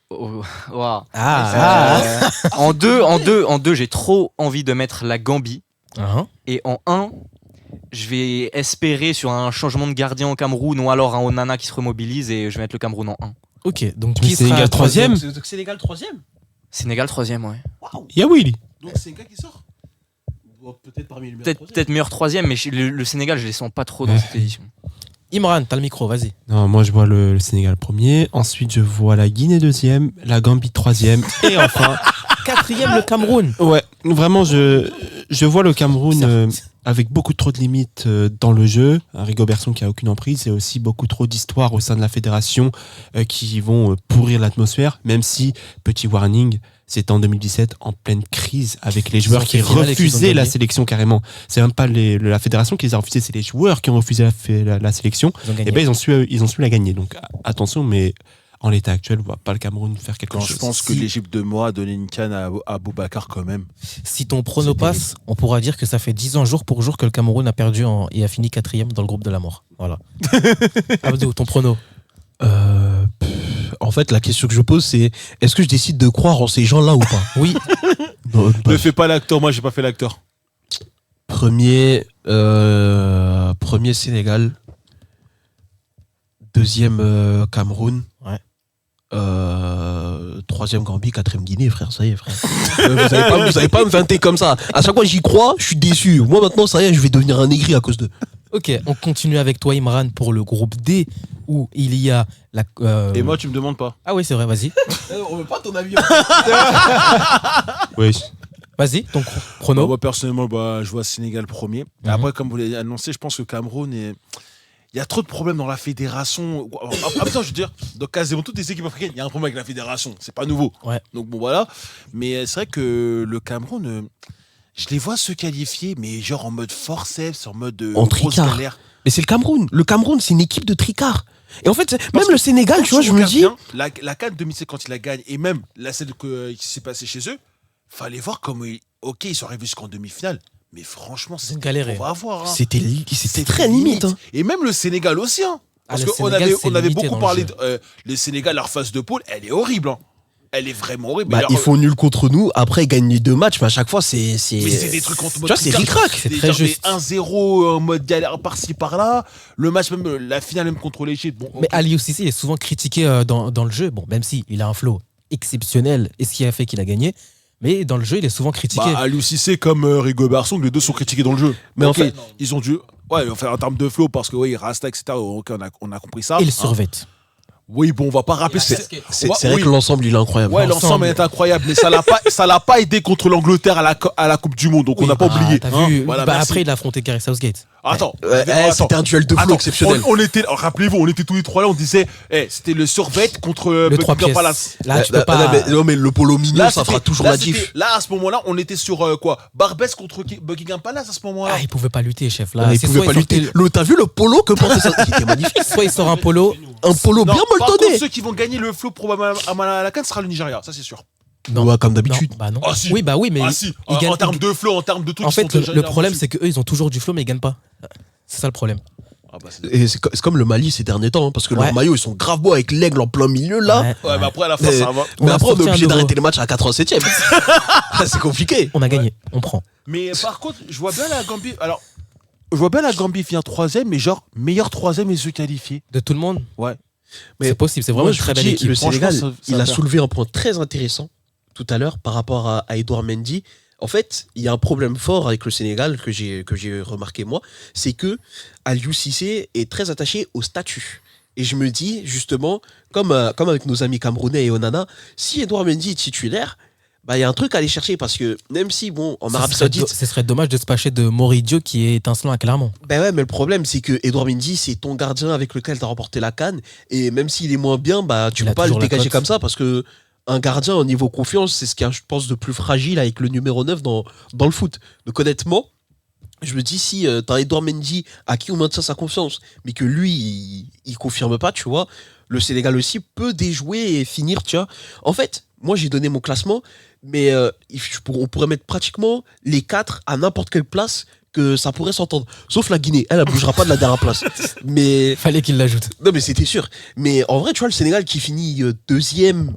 Oh, wow. Ah, En deux, j'ai trop envie de mettre la Gambie. Hein. Et en 1, je vais espérer sur un changement de gardien au Cameroun ou alors un Onana qui se remobilise et je vais mettre le Cameroun en 1. Ok, donc Mais qui Sénégal sera troisième. Donc Sénégal 3ème. Sénégal 3e, ouais. Waouh. Il y a Willy. Donc Sénégal qui sort. Peut-être parmi les meilleurs. Peut-être meilleur 3e, mais le Sénégal, je les sens pas trop dans cette édition. Imran, t'as le micro, vas-y. Non, moi je vois le Sénégal premier. Ensuite, je vois la Guinée 2e, la Gambie 3e. Et enfin, 4e, le Cameroun. ouais, vraiment, je vois le Cameroun avec beaucoup trop de limites dans le jeu. Un Rigobertson qui a aucune emprise et aussi beaucoup trop d'histoires au sein de la fédération qui vont pourrir l'atmosphère. Même si, petit warning, c'était en 2017, en pleine crise, avec les Ils joueurs ont qui fait finale et qu'ils ont refusaient la gagné. sélection carrément. C'est même pas la fédération qui les a refusés, c'est les joueurs qui ont refusé la sélection. Ils ont gagné. Et ben ils ont su la gagner. Donc attention, mais en l'état actuel, on voit pas le Cameroun faire quelque Quand chose. je pense que l'Égypte de moi a donné une canne à Boubacar quand même. Si ton prono C'est passe, on pourra dire que ça fait 10 ans jour pour jour que le Cameroun a perdu et a fini 4e dans le groupe de la mort. Voilà. Abdou, ton prono. En fait, la question que je pose, c'est est-ce que je décide de croire en ces gens-là ou pas? Oui, Non, bah, Ne fais pas l'acteur, moi j'ai pas fait l'acteur. premier Sénégal. Deuxième Cameroun. Ouais. Troisième Gambie, quatrième Guinée, frère, ça y est, frère. Vous avez pas me vanter comme ça. À chaque fois que j'y crois, je suis déçu. Moi maintenant, ça y est, je vais devenir un aigri à cause d'eux. ok, on continue avec toi Imran pour le groupe D où il y a la... Et moi tu me demandes pas. Ah oui c'est vrai, vas-y. On veut pas ton avis. Oui. Vas-y, ton chrono. Moi personnellement, je vois Sénégal premier. Et Mhm. après, comme vous l'avez annoncé, je pense que Cameroun est. Il y a trop de problèmes dans la fédération. En même temps, je veux dire, dans quasiment toutes les équipes africaines, il y a un problème avec la fédération. C'est pas nouveau. Ouais. Donc bon, voilà. Mais c'est vrai que le Cameroun, je les vois se qualifier, mais genre en mode forceps, en mode En grosse tricard. galère. Mais c'est le Cameroun. Le Cameroun, c'est une équipe de tricards. Et en fait, Parce même le Sénégal, tu vois, je me regarde dis. bien, la CAN 2007, quand il la gagne, et même la celle qui s'est passée chez eux, fallait voir comment ok, ils sont arrivés jusqu'en demi-finale. Mais franchement, c'est galéré. On va voir. Hein. C'était très limite. Hein. Et même le Sénégal aussi. Hein. Parce le qu'on Sénégal, avait, c'est on avait limité beaucoup dans le parlé jeu. de le Sénégal, leur phase de poule, elle est horrible. Hein. Elle est vraiment horrible. Bah, Mais ils font nul contre nous. Après, ils gagnent les 2 matchs, mais à chaque fois, c'est. mais c'est des trucs contre Tu vois, c'est ric-rac. C'est très juste. 1-0 en mode galère par-ci par-là. Le match, même la finale, même contre l'Égypte. Bon, Mais ok. Aliou Cissé est souvent critiqué dans le jeu, bon, même si il a un flow exceptionnel et ce qui a fait qu'il a gagné, mais dans le jeu il est souvent critiqué. Bah, Aliou Cissé comme Rigobert Song, les deux sont critiqués dans le jeu. Mais en Ok, fait- ils ont dû. Ouais, enfin, en termes de flow, parce que oui, Rasta, etc. Ok, on a compris ça. et le Hein. survêt. Oui, bon, on va pas rappeler. C'est Ouais, vrai oui. que l'ensemble, il est incroyable. Ouais, l'ensemble est incroyable, mais ça l'a pas aidé contre l'Angleterre à la Coupe du Monde, donc on n'a pas oublié. T'as hein. vu, Voilà, bah, merci. après il a affronté Gareth Southgate. Attends, C'était un duel de flow Attends, exceptionnel. on était, rappelez-vous, on était tous les trois là, on disait, c'était le survêt contre Le 3 Buckingham pièces. Palace. Là tu peux pas. Non, mais le polo mignon, ça fera c'était- toujours là, la c'était- diff. Là, à ce moment-là, on était sur quoi Barbès contre Buckingham Palace à ce moment-là. Ah, il pouvait pas lutter, chef. Là, Il c'est pouvait soit pas il sortait- lutter. T'as vu le polo que portait ça? Il était magnifique. Soit il sort un polo. Un polo Non, bien par molletonné. contre, ceux qui vont gagner le flow probablement à la CAN sera le Nigeria, ça c'est sûr. Non. Ouais, comme Non, d'habitude. bah non. Ah, si. Oui, bah oui, mais Ah si, ils gagnent- en termes de flow, en termes de tout. en ils fait, sont le déjà problème, dessus. c'est qu'eux, ils ont toujours du flow, mais ils gagnent pas. C'est ça le problème. Ah bah, c'est- Et c'est comme le Mali ces derniers temps, hein, parce que Ouais. leurs maillots, ils sont grave beaux avec l'aigle en plein milieu, là. Ouais, Ouais, ouais. mais après, à la fin, Mais- ça va. On Mais a après, on est sorti un obligé nouveau. d'arrêter le match à 87e. C'est compliqué. On a gagné, on prend. Mais par contre, je vois bien la Gambie. Alors, je vois bien la Gambie finir 3ème, mais genre, meilleur 3ème et se qualifier. De tout le monde. Ouais. Mais C'est possible, c'est vraiment Moi, une je très vous belle dis, équipe. le Franchement, Sénégal, ça il a va. soulevé un point très intéressant tout à l'heure par rapport à Edouard Mendy. En fait, il y a un problème fort avec le Sénégal que j'ai remarqué moi, c'est que Aliou Cissé est très attaché au statut. Et je me dis, justement, comme avec nos amis camerounais et Onana, si Edouard Mendy est titulaire, bah, il y a un truc à aller chercher parce que même si, bon, en Arabie Saoudite, Ce serait dommage de se passer de Moridio qui est étincelant à Clermont. ben ouais, mais le problème, c'est que Edouard Mendy, c'est ton gardien avec lequel tu as remporté la CAN. Et même s'il est moins bien, bah, tu Il peux a pas le toujours la dégager cote. comme ça parce que un gardien au niveau confiance, c'est ce qu'il y a, je pense, de plus fragile avec le numéro 9 dans le foot. Donc honnêtement, je me dis, si tu as Edouard Mendy à qui on maintient sa confiance, mais que lui, il confirme pas, tu vois, le Sénégal aussi peut déjouer et finir, tu vois. En fait, moi, j'ai donné mon classement, mais on pourrait mettre pratiquement les 4 à n'importe quelle place que ça pourrait s'entendre. Sauf la Guinée, elle bougera pas de la dernière place. Mais Fallait qu'il l'ajoute. non, mais c'était sûr. Mais en vrai, tu vois, le Sénégal qui finit deuxième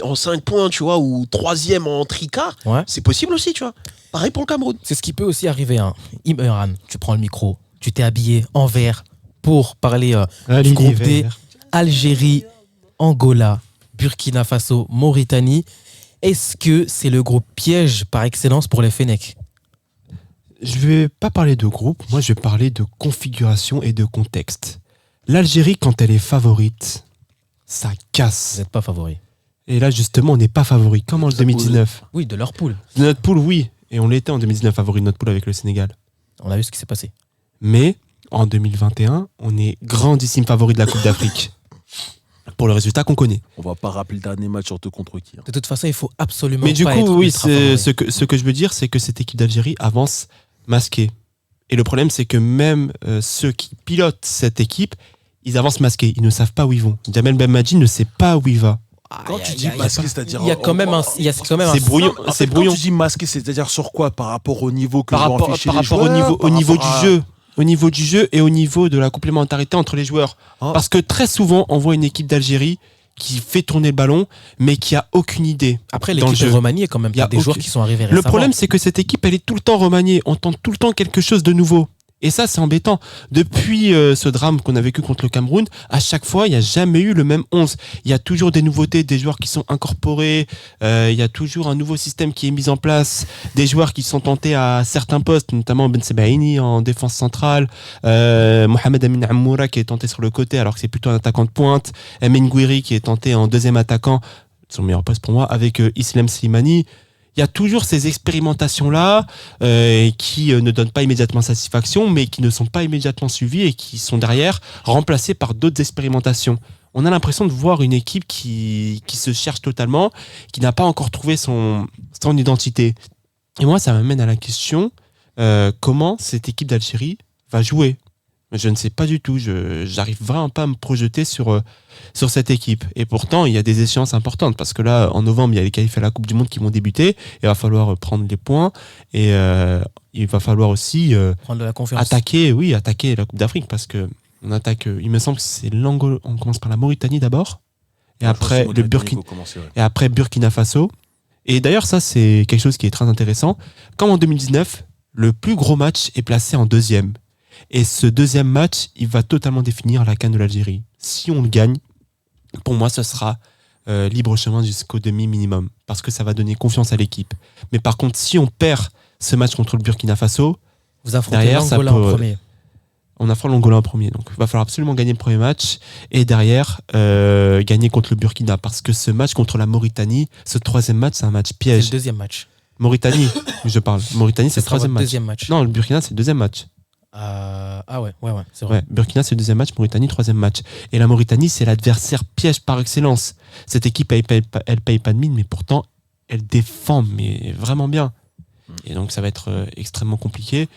en 5 points, tu vois, ou troisième en tricard, Ouais. c'est possible aussi, tu vois. Pareil pour le Cameroun. C'est ce qui peut aussi arriver. Hein. Imran, tu prends le micro, tu t'es habillé en vert pour parler du groupe D. Algérie, Angola, Burkina Faso, Mauritanie. Est-ce que c'est le groupe piège par excellence pour les Fennecs? Je vais pas parler de groupe, moi je vais parler de configuration et de contexte. L'Algérie, quand elle est favorite, ça Vous casse. n'êtes pas favori. Et là, justement, on n'est pas favori, comme en 2019. Oui, de leur poule. De notre poule, oui. Et on l'était en 2019, favori de notre poule avec le Sénégal. On a vu ce qui s'est passé. Mais en 2021, on est grandissime favori de la Coupe d'Afrique. pour le résultat qu'on connaît. On va pas rappeler le dernier match surtout contre qui. De toute façon, il faut absolument Mais du pas coup, être oui, ultra favori. ce que je veux dire, c'est que cette équipe d'Algérie avance masquée. Et le problème, c'est que même ceux qui pilotent cette équipe, ils avancent masqués. Ils ne savent pas où ils vont. Jamel Belmadi ne sait pas où il va. Quand tu dis il y a masqué, pas- c'est-à-dire. il y a quand même un- il y a quand même un- C'est brouillon. En C'est fait, brouillon. Quand tu dis masqué, c'est-à-dire sur quoi? Par rapport au niveau que Par vont rapport, afficher par les rapport joueurs, au niveau par du rapport à- jeu. Au niveau du jeu et au niveau de la complémentarité entre les joueurs. Ah. Parce que très souvent, on voit une équipe d'Algérie qui fait tourner le ballon, mais qui a aucune idée. Après, dans le l'équipe de jeu. Romanie est quand même Il y a pas des joueurs aucun- qui sont arrivés Le récemment. problème, c'est que cette équipe, elle est tout le temps remaniée. On tente tout le temps quelque chose de nouveau. Et ça, c'est embêtant. Depuis ce drame qu'on a vécu contre le Cameroun, à chaque fois, il n'y a jamais eu le même 11. Il y a toujours des nouveautés, des joueurs qui sont incorporés. Il y a toujours un nouveau système qui est mis en place. Des joueurs qui sont tentés à certains postes, notamment Ben Sebaini en défense centrale. Mohamed Amin Amoura qui est tenté sur le côté alors que c'est plutôt un attaquant de pointe. Emin Gouiri qui est tenté en deuxième attaquant. Son meilleur poste pour moi, avec Islam Slimani. Il y a toujours ces expérimentations-là qui ne donnent pas immédiatement satisfaction, mais qui ne sont pas immédiatement suivies et qui sont derrière remplacées par d'autres expérimentations. On a l'impression de voir une équipe qui se cherche totalement, qui n'a pas encore trouvé son identité. Et moi, ça m'amène à la question, comment cette équipe d'Algérie va jouer ? Je ne sais pas du tout, j'arrive vraiment pas à me projeter sur cette équipe. Et pourtant, il y a des échéances importantes, parce que là, en novembre, il y a les qualifs à la Coupe du Monde qui vont débuter, il va falloir prendre les points, et il va falloir aussi Prendre de la confiance. attaquer la Coupe d'Afrique, parce que on attaque, il me semble que c'est l'Angola, on commence par la Mauritanie d'abord, et Je pense après que le Mauritanie Burkina, faut commencer, ouais. et après Burkina Faso. Et d'ailleurs, ça, c'est quelque chose qui est très intéressant. Comme en 2019, le plus gros match est placé en deuxième. Et ce deuxième match, il va totalement définir la CAN de l'Algérie. Si on le gagne, pour moi, ce sera libre chemin jusqu'au demi minimum, parce que ça va donner confiance à l'équipe. Mais par contre, si on perd ce match contre le Burkina Faso, Vous affrontez derrière, ça l'Angola en peut- premier. on affronte l'Angola en premier. Donc, il va falloir absolument gagner le premier match et derrière, gagner contre le Burkina. Parce que ce match contre la Mauritanie, ce troisième match, c'est un match C'est piège. le deuxième match. Mauritanie, je parle. Mauritanie, c'est Ce le sera votre troisième match. deuxième match. Non, le Burkina, c'est le deuxième match. Ah ouais, c'est vrai. Ouais, Burkina, c'est le deuxième match, Mauritanie, troisième match. Et la Mauritanie, c'est l'adversaire piège par excellence. Cette équipe, elle paye pas de mine, mais pourtant, elle défend mais vraiment bien. Et donc, ça va être extrêmement compliqué.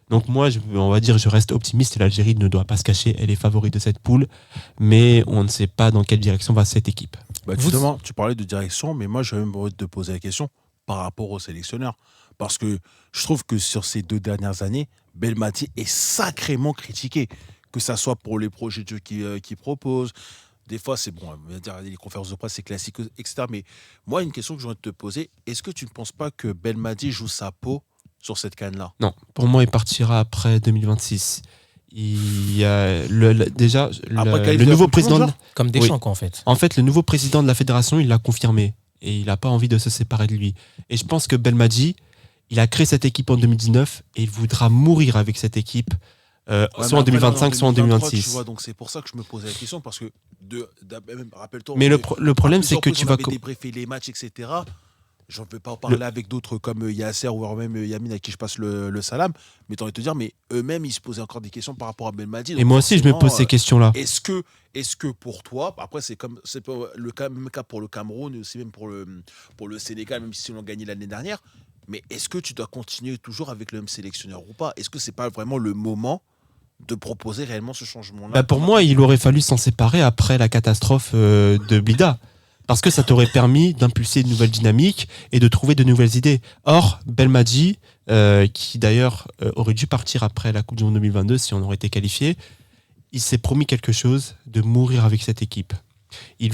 Donc moi, on va dire, je reste optimiste et l'Algérie ne doit pas se cacher. Elle est favorite de cette poule, mais on ne sait pas dans quelle direction va cette équipe. Bah, justement, tu parlais de direction, mais moi, j'avais même envie de te poser la question par rapport au sélectionneur. Parce que je trouve que sur ces 2 dernières années, Belmadi est sacrément critiqué. Que ça soit pour les projets de jeu qu'il propose. Des fois, c'est bon, on va dire, les conférences de presse, c'est classique, etc. Mais moi, une question que j'ai envie de te poser, est-ce que tu ne penses pas que Belmadi joue sa peau sur cette canne-là? Non, pour moi, il partira après 2026. Il y a déjà Après, le nouveau président. genre Comme Deschamps, quoi, en fait. En fait, le nouveau président de la fédération, il l'a confirmé. Et il n'a pas envie de se séparer de lui. Et je pense que Belmadi, il a créé cette équipe en 2019 et il voudra mourir avec cette équipe, Ouais, soit en mais après, 2025, soit en 2023, 2026. Tu vois, donc c'est pour ça que je me posais la question, parce que, même, rappelle-toi, Mais on le, avait- le problème, à c'est que plusieurs tu reprises, vas. on avait débriefé les matchs, etc. J'en peux pas en parler avec d'autres comme Yasser ou même Yamin à qui je passe le salam, mais t'as envie de te dire, mais eux-mêmes, ils se posaient encore des questions par rapport à Belmadi. Et donc moi aussi, je me forcément, pose ces questions-là. Est-ce que pour toi, après c'est pas même cas pour le Cameroun, et aussi même pour le Sénégal, même si on a gagné l'année dernière, mais est-ce que tu dois continuer toujours avec le même sélectionneur ou pas? Est-ce que c'est pas vraiment le moment de proposer réellement ce changement-là? Bah, pour moi, il aurait fallu s'en séparer après la catastrophe de Blida. Parce que ça t'aurait permis d'impulser une nouvelle dynamique et de trouver de nouvelles idées. Or, Belmadi, qui d'ailleurs aurait dû partir après la Coupe du Monde 2022 si on aurait été qualifié, il s'est promis quelque chose, de mourir avec cette équipe. Il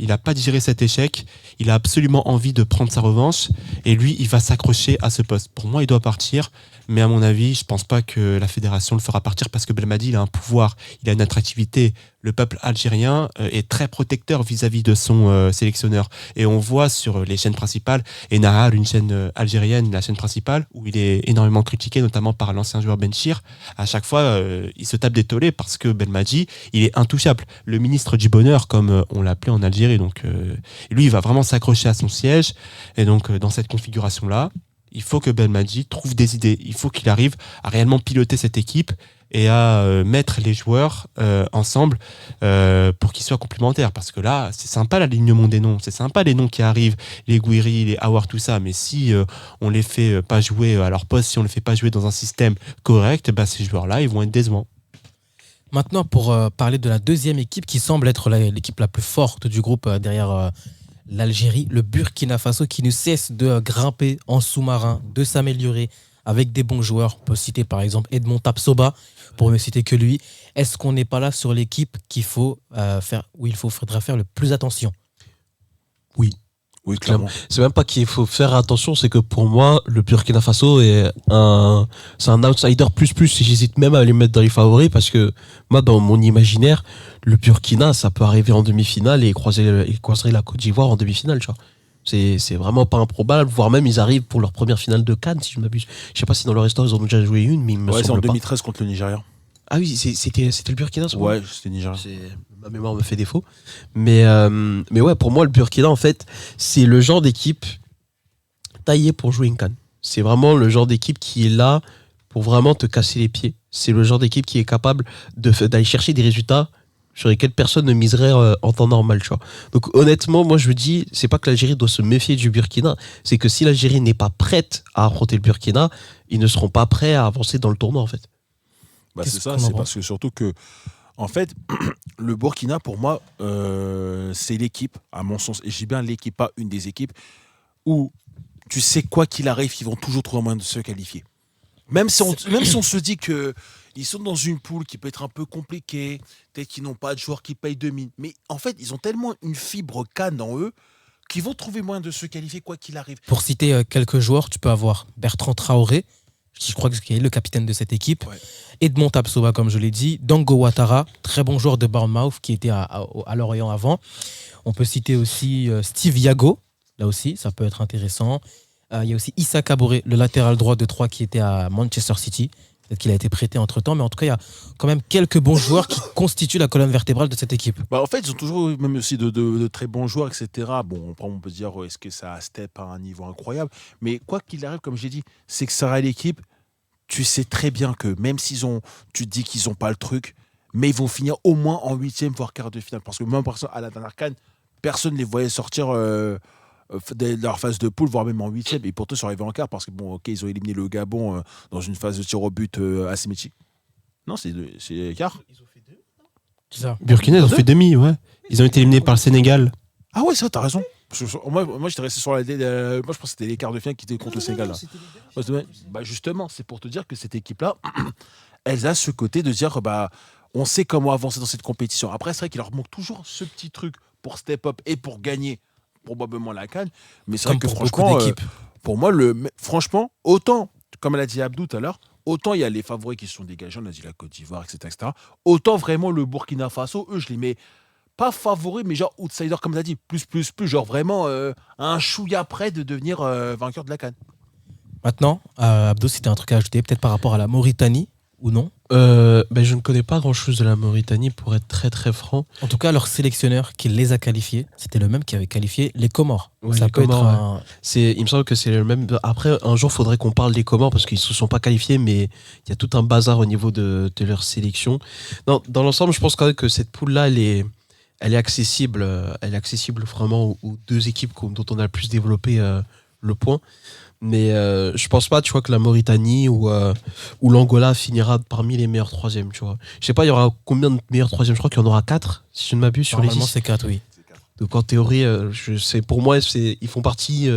n'a pas digéré cet échec, il a absolument envie de prendre sa revanche et lui, il va s'accrocher à ce poste. Pour moi, il doit partir, mais à mon avis, je pense pas que la fédération le fera partir parce que Belmadi, il a un pouvoir, il a une attractivité. Le peuple algérien est très protecteur vis-à-vis de son sélectionneur. Et on voit sur les chaînes principales, et Nahar, une chaîne algérienne, la chaîne principale, où il est énormément critiqué, notamment par l'ancien joueur Benchir. À chaque fois, il se tape des tollés parce que Belmadi, il est intouchable. Le ministre du bonheur, comme on l'appelait en Algérie. Donc, lui, il va vraiment s'accrocher à son siège. Et donc, dans cette configuration-là, Il faut que Belmadi trouve des idées. Il faut qu'il arrive à réellement piloter cette équipe et à mettre les joueurs ensemble pour qu'ils soient complémentaires. Parce que là, c'est sympa l'alignement des noms, c'est sympa les noms qui arrivent, les Guiri, les Howard, tout ça. Mais si on les fait pas jouer à leur poste, si on les fait pas jouer dans un système correct, bah, ces joueurs-là, ils vont être décevants. Maintenant, pour parler de la deuxième équipe qui semble être l'équipe la plus forte du groupe derrière l'Algérie, le Burkina Faso qui ne cesse de grimper en sous-marin, de s'améliorer avec des bons joueurs. On peut citer par exemple Edmond Tapsoba, pour ne citer que lui. Est-ce qu'on n'est pas là sur l'équipe qu'il faut où faudra faire le plus attention? Oui, clairement. C'est même pas qu'il faut faire attention, c'est que pour moi, le Burkina Faso c'est un outsider plus. J'hésite même à les mettre dans les favoris parce que moi, dans mon imaginaire, le Burkina, ça peut arriver en demi-finale et croiserait la Côte d'Ivoire en demi-finale, tu vois. C'est vraiment pas improbable, voire même ils arrivent pour leur première finale de Cannes, si je m'abuse. Je sais pas si dans leur histoire ils en ont déjà joué une, mais il me Ouais, c'est en semble pas. 2013 contre le Nigeria. Ah oui, c'était le Burkina, ce Ouais, c'était le Nigeria. Ma mémoire me fait défaut. Mais ouais, pour moi, le Burkina, en fait, c'est le genre d'équipe taillée pour jouer une CAN. C'est vraiment le genre d'équipe qui est là pour vraiment te casser les pieds. C'est le genre d'équipe qui est capable d'aller chercher des résultats sur lesquels personne ne miserait en temps normal, tu vois. Donc honnêtement, moi je me dis, c'est pas que l'Algérie doit se méfier du Burkina, c'est que si l'Algérie n'est pas prête à affronter le Burkina, ils ne seront pas prêts à avancer dans le tournoi, en fait. Bah, Qu'est-ce c'est ça, qu'on en c'est pense parce que surtout que, en fait, le Burkina, pour moi, c'est l'équipe, à mon sens, et j'ai bien l'équipe, pas une des équipes, où tu sais quoi qu'il arrive, ils vont toujours trouver un moyen de se qualifier. Même si on se dit que ils sont dans une poule qui peut être un peu compliquée, peut-être qu'ils n'ont pas de joueurs qui payent 2000, mais en fait, ils ont tellement une fibre canne en eux qu'ils vont trouver moyen de se qualifier quoi qu'il arrive. Pour citer quelques joueurs, tu peux avoir Bertrand Traoré, qui je crois que est le capitaine de cette équipe, Ouais. Edmond Tapsoba, comme je l'ai dit, Dango Ouattara, très bon joueur de Bournemouth qui était à Lorient avant. On peut citer aussi Steve Yago, là aussi, ça peut être intéressant. Il y a aussi Issa Kaboré, le latéral droit de Troyes qui était à Manchester City. Peut-être qu'il a été prêté entre-temps, mais en tout cas, il y a quand même quelques bons joueurs qui constituent la colonne vertébrale de cette équipe. Bah, en fait, ils ont toujours eu même aussi de très bons joueurs, etc. Bon, on peut se dire, est-ce que ça a step à un niveau incroyable? Mais quoi qu'il arrive, comme j'ai dit, c'est que ça sera l'équipe. Tu sais très bien que même tu te dis qu'ils n'ont pas le truc, mais ils vont finir au moins en huitième, voire quart de finale. Parce que même à la dernière CAN, personne ne les voyait sortir de leur phase de poule, voire même en huitième. Et pourtant, ils sont arrivés en quart parce que, bon, ok, ils ont éliminé le Gabon dans une phase de tir au but asymétrique. Non, c'est quart. C'est ça. Burkina, ils ont fait demi, ouais. Ils ont été éliminés par le Sénégal. Ah ouais, ça, t'as raison. Moi, j'étais resté sur moi, je pense que c'était les quarts de finale qui étaient contre le Sénégal. Là. Bah, justement, c'est pour te dire que cette équipe-là, elle a ce côté de dire, bah, on sait comment avancer dans cette compétition. Après, c'est vrai qu'il leur manque toujours ce petit truc pour step up et pour gagner probablement la CAN. Mais c'est vrai Comme que pour beaucoup franchement, d'équipes. pour moi, franchement, autant, comme l'a dit Abdou tout à l'heure, autant il y a les favoris qui se sont dégagés, on a dit la Côte d'Ivoire, etc. Autant vraiment le Burkina Faso, eux, je les mets pas favoris, mais genre outsider, comme tu as dit, plus, genre vraiment un chouïa près de devenir vainqueur de la CAN. Maintenant, Abdo, si tu as un truc à ajouter, peut-être par rapport à la Mauritanie ou non? Je ne connais pas grand-chose de la Mauritanie, pour être très très franc. En tout cas, leur sélectionneur qui les a qualifiés, c'était le même qui avait qualifié les Comores. Ouais, Ça les peut Comores, être un... Il me semble que c'est le même. Après, un jour, il faudrait qu'on parle des Comores parce qu'ils ne se sont pas qualifiés, mais il y a tout un bazar au niveau de leur sélection. Non, dans l'ensemble, je pense quand même que cette poule-là, elle est accessible. Elle est accessible vraiment aux deux équipes dont on a le plus développé le point. Mais je pense pas, tu vois, que la Mauritanie ou l'Angola finira parmi les meilleurs troisièmes, tu vois. Je sais pas, il y aura combien de meilleurs troisièmes? Je crois qu'il y en aura 4, si je ne m'abuse, sur les Normalement, 6. c'est 4, oui. Donc en théorie, pour moi, ils font partie.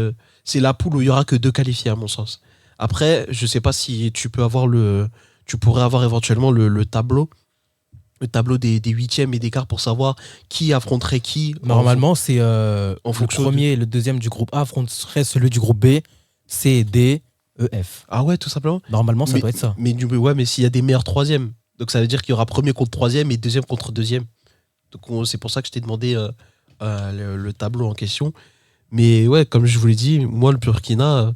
C'est la poule où il y aura que 2 qualifiés, à mon sens. Après, je sais pas si tu pourrais avoir éventuellement le tableau. Le tableau des huitièmes et des quarts pour savoir qui affronterait qui. Normalement, c'est en le fonction premier et le deuxième du groupe A affronterait celui du groupe B, C, D, E, F. Ah ouais, tout simplement. Normalement, ça doit être ça. Mais s'il y a des meilleurs troisièmes, donc ça veut dire qu'il y aura premier contre troisième et deuxième contre deuxième. Donc c'est pour ça que je t'ai demandé le tableau en question. Mais ouais, comme je vous l'ai dit, moi le Burkina,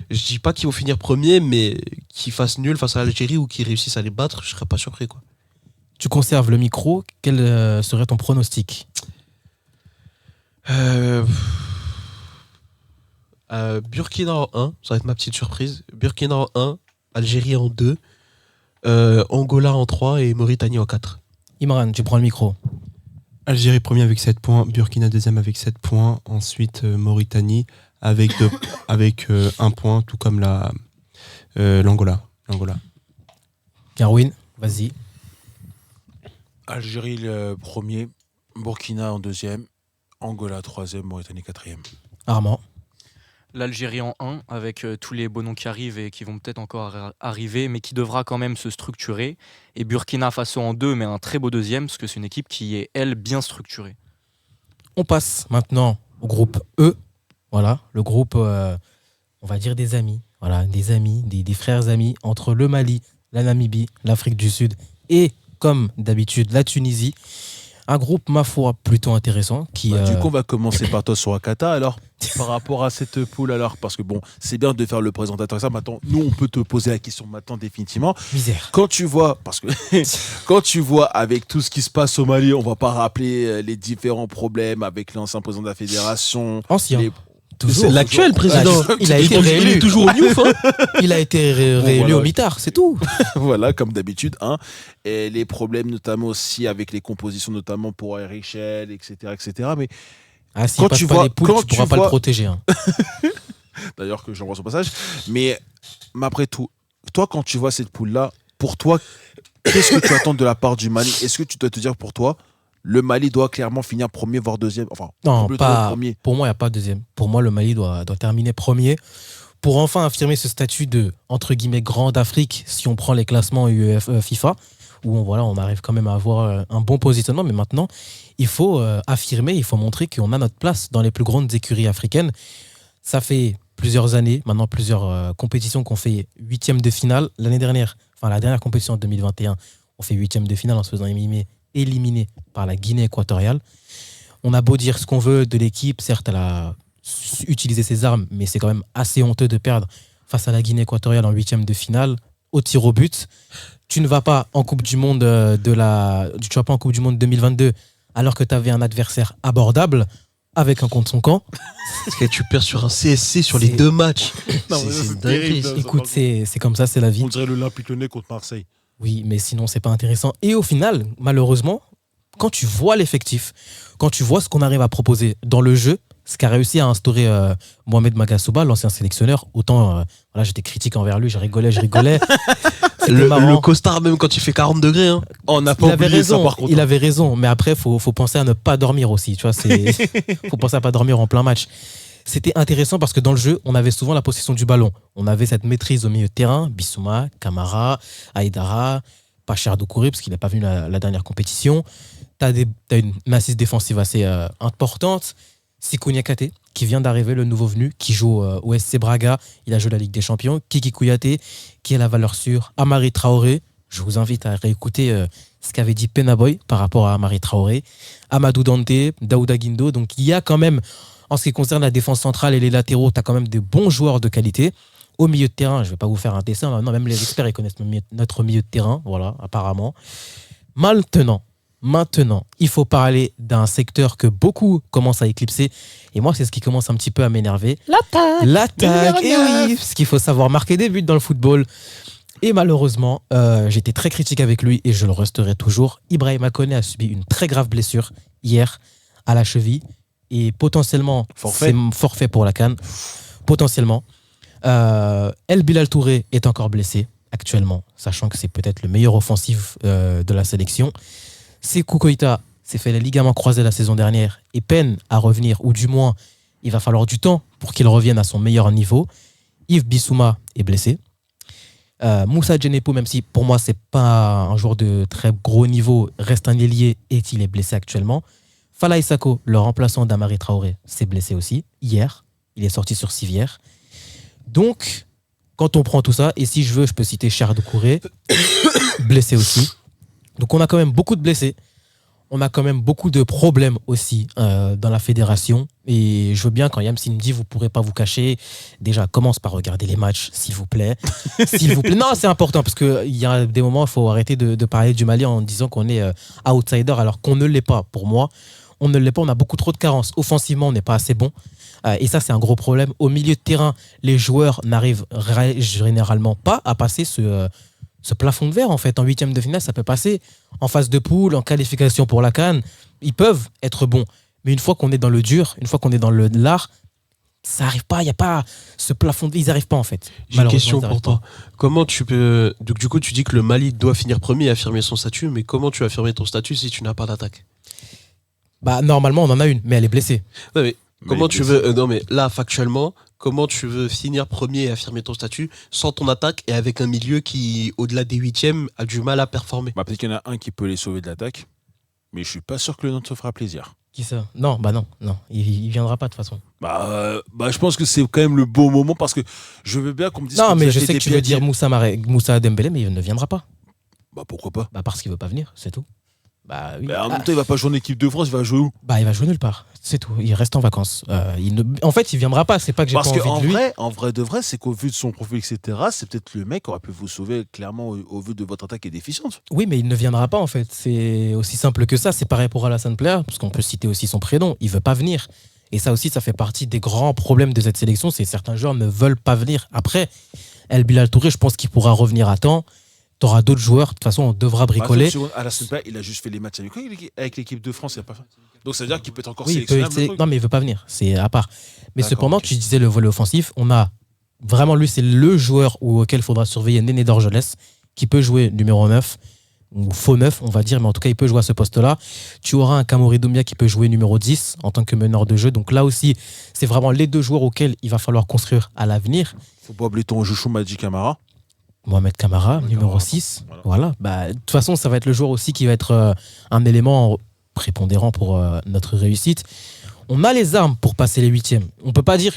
je dis pas qu'ils vont finir premier, mais qu'ils fassent nul face à l'Algérie ou qu'ils réussissent à les battre, je serais pas surpris, quoi. Tu conserves le micro. Quel serait ton pronostic? Burkina en 1, ça va être ma petite surprise. Burkina en 1, Algérie en 2, Angola en 3 et Mauritanie en 4. Imran, tu prends le micro. Algérie premier avec 7 points, Burkina deuxième avec 7 points, ensuite Mauritanie avec 1 point, tout comme l'Angola. Erwin, vas-y. Algérie le premier, Burkina en deuxième, Angola troisième, Mauritanie quatrième. Armand. L'Algérie en 1, avec tous les beaux noms qui arrivent et qui vont peut-être encore arriver, mais qui devra quand même se structurer. Et Burkina Faso en 2, mais un très beau deuxième, parce que c'est une équipe qui est, elle, bien structurée. On passe maintenant au groupe E. Voilà, le groupe, on va dire des amis. Voilà, des amis, des frères amis entre le Mali, la Namibie, l'Afrique du Sud et, comme d'habitude, la Tunisie. Un groupe, ma foi, plutôt intéressant. Qui, Du coup, on va commencer par toi sur Akata, alors, par rapport à cette poule, alors, parce que bon, c'est bien de faire le présentateur et ça. Maintenant, nous, on peut te poser la question maintenant, définitivement. Misère. Quand tu vois, parce que quand tu vois avec tout ce qui se passe au Mali, on va pas rappeler les différents problèmes avec l'ancien président de la fédération. Ancien. C'est l'actuel président. Ouais, il a été Il réélu. est toujours au Newf. Hein. Il a été réélu voilà. au mitard, c'est tout. Voilà, comme d'habitude. Hein. Et les problèmes, notamment aussi avec les compositions, notamment pour Richel, etc., etc. Mais Ah, s'il Quand passe tu pas vois- les poules, quand tu pourras tu pas le vois- protéger. Hein. d'ailleurs, que j'envoie son passage. Mais après tout, toi, quand tu vois cette poule-là, pour toi, qu'est-ce que tu attends de la part du Mali? Est-ce que tu dois te dire pour toi, le Mali doit clairement finir premier, voire deuxième? Enfin, Non, plutôt pas. premier. Pour moi, il n'y a pas de deuxième. Pour moi, le Mali doit terminer premier pour enfin affirmer ce statut de, entre guillemets, grand d'Afrique si on prend les classements FIFA, où on arrive quand même à avoir un bon positionnement. Mais maintenant, il faut affirmer, il faut montrer qu'on a notre place dans les plus grandes écuries africaines. Ça fait plusieurs années, maintenant plusieurs compétitions qu'on fait 8e de finale. L'année dernière, enfin la dernière compétition en 2021, on fait 8e de finale en se faisant éliminé par la Guinée équatoriale. On a beau dire ce qu'on veut de l'équipe, certes elle a utilisé ses armes, mais c'est quand même assez honteux de perdre face à la Guinée équatoriale en 8e de finale, au tir au but. Tu ne vas pas en Coupe du Monde tu vas pas en Coupe du Monde 2022 alors que tu avais un adversaire abordable avec un contre son camp. Parce que tu perds sur un CSC sur les C'est- 2 matchs. Non, C'est mais ça, une c'est dinguerie. terrible. Écoute, c'est comme ça, c'est la vie. On dirait l'Olympique Lyonnais contre Marseille. Oui, mais sinon, c'est pas intéressant. Et au final, malheureusement, quand tu vois l'effectif, quand tu vois ce qu'on arrive à proposer dans le jeu, ce qu'a réussi à instaurer Mohamed Magassouba, l'ancien sélectionneur, autant voilà, j'étais critique envers lui, je rigolais. C'était marrant. Le costard, même quand il fait 40 degrés. Hein. On n'a Il pas avait oublié raison, ça, par contre. il avait raison, mais après, faut penser à ne pas dormir aussi. Tu vois, faut penser à pas dormir en plein match. C'était intéressant parce que dans le jeu, on avait souvent la possession du ballon. On avait cette maîtrise au milieu de terrain. Bissouma, Camara, Aïdara, Pachar Doucouré, parce qu'il n'a pas vu la dernière compétition. Tu as une assise défensive assez importante. Sikou Niakate, qui vient d'arriver, le nouveau venu, qui joue au SC Braga. Il a joué la Ligue des Champions. Kiki Kouyaté, qui est la valeur sûre. Amari Traoré. Je vous invite à réécouter ce qu'avait dit Penaboy par rapport à Amari Traoré. Amadou Dante, Daouda Guindo. Donc il y a quand même, en ce qui concerne la défense centrale et les latéraux, tu as quand même des bons joueurs de qualité. Au milieu de terrain, je ne vais pas vous faire un dessin. Non, même les experts, ils connaissent notre milieu de terrain. Voilà, apparemment. Maintenant, il faut parler d'un secteur que beaucoup commencent à éclipser. Et moi, c'est ce qui commence un petit peu à m'énerver. L'attaque. Et oui, parce qu'il faut savoir marquer des buts dans le football. Et malheureusement, j'étais très critique avec lui et je le resterai toujours. Ibrahima Koné a subi une très grave blessure hier à la cheville. Et potentiellement, Forfait. c'est forfait pour la CAN. Potentiellement. El Bilal Touré est encore blessé actuellement, sachant que c'est peut-être le meilleur offensif de la sélection. Sékou Koïta s'est fait les ligaments croisés la saison dernière et peine à revenir, ou du moins, il va falloir du temps pour qu'il revienne à son meilleur niveau. Yves Bissouma est blessé. Moussa Djenepo, même si pour moi, c'est pas un joueur de très gros niveau, reste un ailier et il est blessé actuellement. Falaï Sako, le remplaçant d'Amari Traoré, s'est blessé aussi hier. Il est sorti sur civière. Donc, quand on prend tout ça, et si je veux, je peux citer Char Doucouré, blessé aussi. Donc on a quand même beaucoup de blessés. On a quand même beaucoup de problèmes aussi dans la fédération. Et je veux bien, quand Yamsi me dit vous ne pourrez pas vous cacher, déjà commence par regarder les matchs, s'il vous plaît. S'il vous plaît. Non, c'est important parce qu'il y a des moments, il faut arrêter de parler du Mali en disant qu'on est outsider alors qu'on ne l'est pas. Pour moi, on ne l'est pas, on a beaucoup trop de carences. Offensivement, on n'est pas assez bon. Et ça, c'est un gros problème. Au milieu de terrain, les joueurs n'arrivent généralement pas à passer ce plafond de verre. En fait, en huitième de finale, ça peut passer. En phase de poule, en qualification pour la CAN, ils peuvent être bons. Mais une fois qu'on est dans le dur, une fois qu'on est dans l'art, ça n'arrive pas. Il n'y a pas ce plafond de verre. Ils n'arrivent pas, en fait. J'ai une question Malheureusement, ils pour arrivent toi. Comment tu peux. Donc, du coup, tu dis que le Mali doit finir premier et affirmer son statut, mais comment tu vas affirmer ton statut si tu n'as pas d'attaque? pas. Bah, normalement, on en a une, mais elle est blessée. Ouais, mais comment Mais tu veux. Non, mais là, factuellement, comment tu veux finir premier et affirmer ton statut sans ton attaque et avec un milieu qui, au-delà des huitièmes, a du mal à performer? Bah, peut-être qu'il y en a un qui peut les sauver de l'attaque, mais je suis pas sûr que le Nantes se fera plaisir. Qui ça? Non, bah non. Il viendra pas de toute façon. Bah, je pense que c'est quand même le bon moment parce que je veux bien qu'on me dise Non, que mais vous je avez sais des que tu veux dire pieds. Moussa Dembélé, mais il ne viendra pas. Bah, pourquoi pas. Bah, parce qu'il veut pas venir, c'est tout. Bah oui. Mais en même temps, il va pas jouer en équipe de France, il va jouer où? Bah, il va jouer nulle part. C'est tout. Il reste en vacances. En fait, il viendra pas. C'est pas que j'ai pas Parce envie de lui. en vrai de vrai, c'est qu'au vu de son profil, etc., c'est peut-être le mec qui aurait pu vous sauver clairement au vu de votre attaque qui est déficiente. Oui, mais il ne viendra pas en fait. C'est aussi simple que ça. C'est pareil pour Alassane Plea, parce qu'on peut citer aussi son prénom. Il veut pas venir. Et ça aussi, ça fait partie des grands problèmes de cette sélection. C'est que certains joueurs ne veulent pas venir. Après, El Bilal Touré, je pense qu'il pourra revenir à temps. Tu auras d'autres joueurs. De toute façon, on devra bricoler. Alassane Plea, il a juste fait les matchs avec l'équipe de France, il a pas fait. Donc ça veut dire qu'il peut être encore Oui, sélectionnable. non, mais il veut pas venir. C'est à part. Mais D'accord, cependant, ok. tu disais le volet offensif. On a vraiment lui, c'est le joueur auquel il faudra surveiller, Néné Dorgelès, qui peut jouer numéro 9 ou faux 9, on va dire, mais en tout cas, il peut jouer à ce poste-là. Tu auras un Kamori Doumbia qui peut jouer numéro 10 en tant que meneur de jeu. Donc là aussi, c'est vraiment les deux joueurs auxquels il va falloir construire à l'avenir. Faut pas oublier ton Jouchou Madji Camara. Mohamed Kamara, Mohamed numéro Kamara, 6. voilà. Voilà. Bah, de toute façon, ça va être le joueur aussi qui va être un élément prépondérant pour notre réussite. On a les armes pour passer les huitièmes. On peut pas dire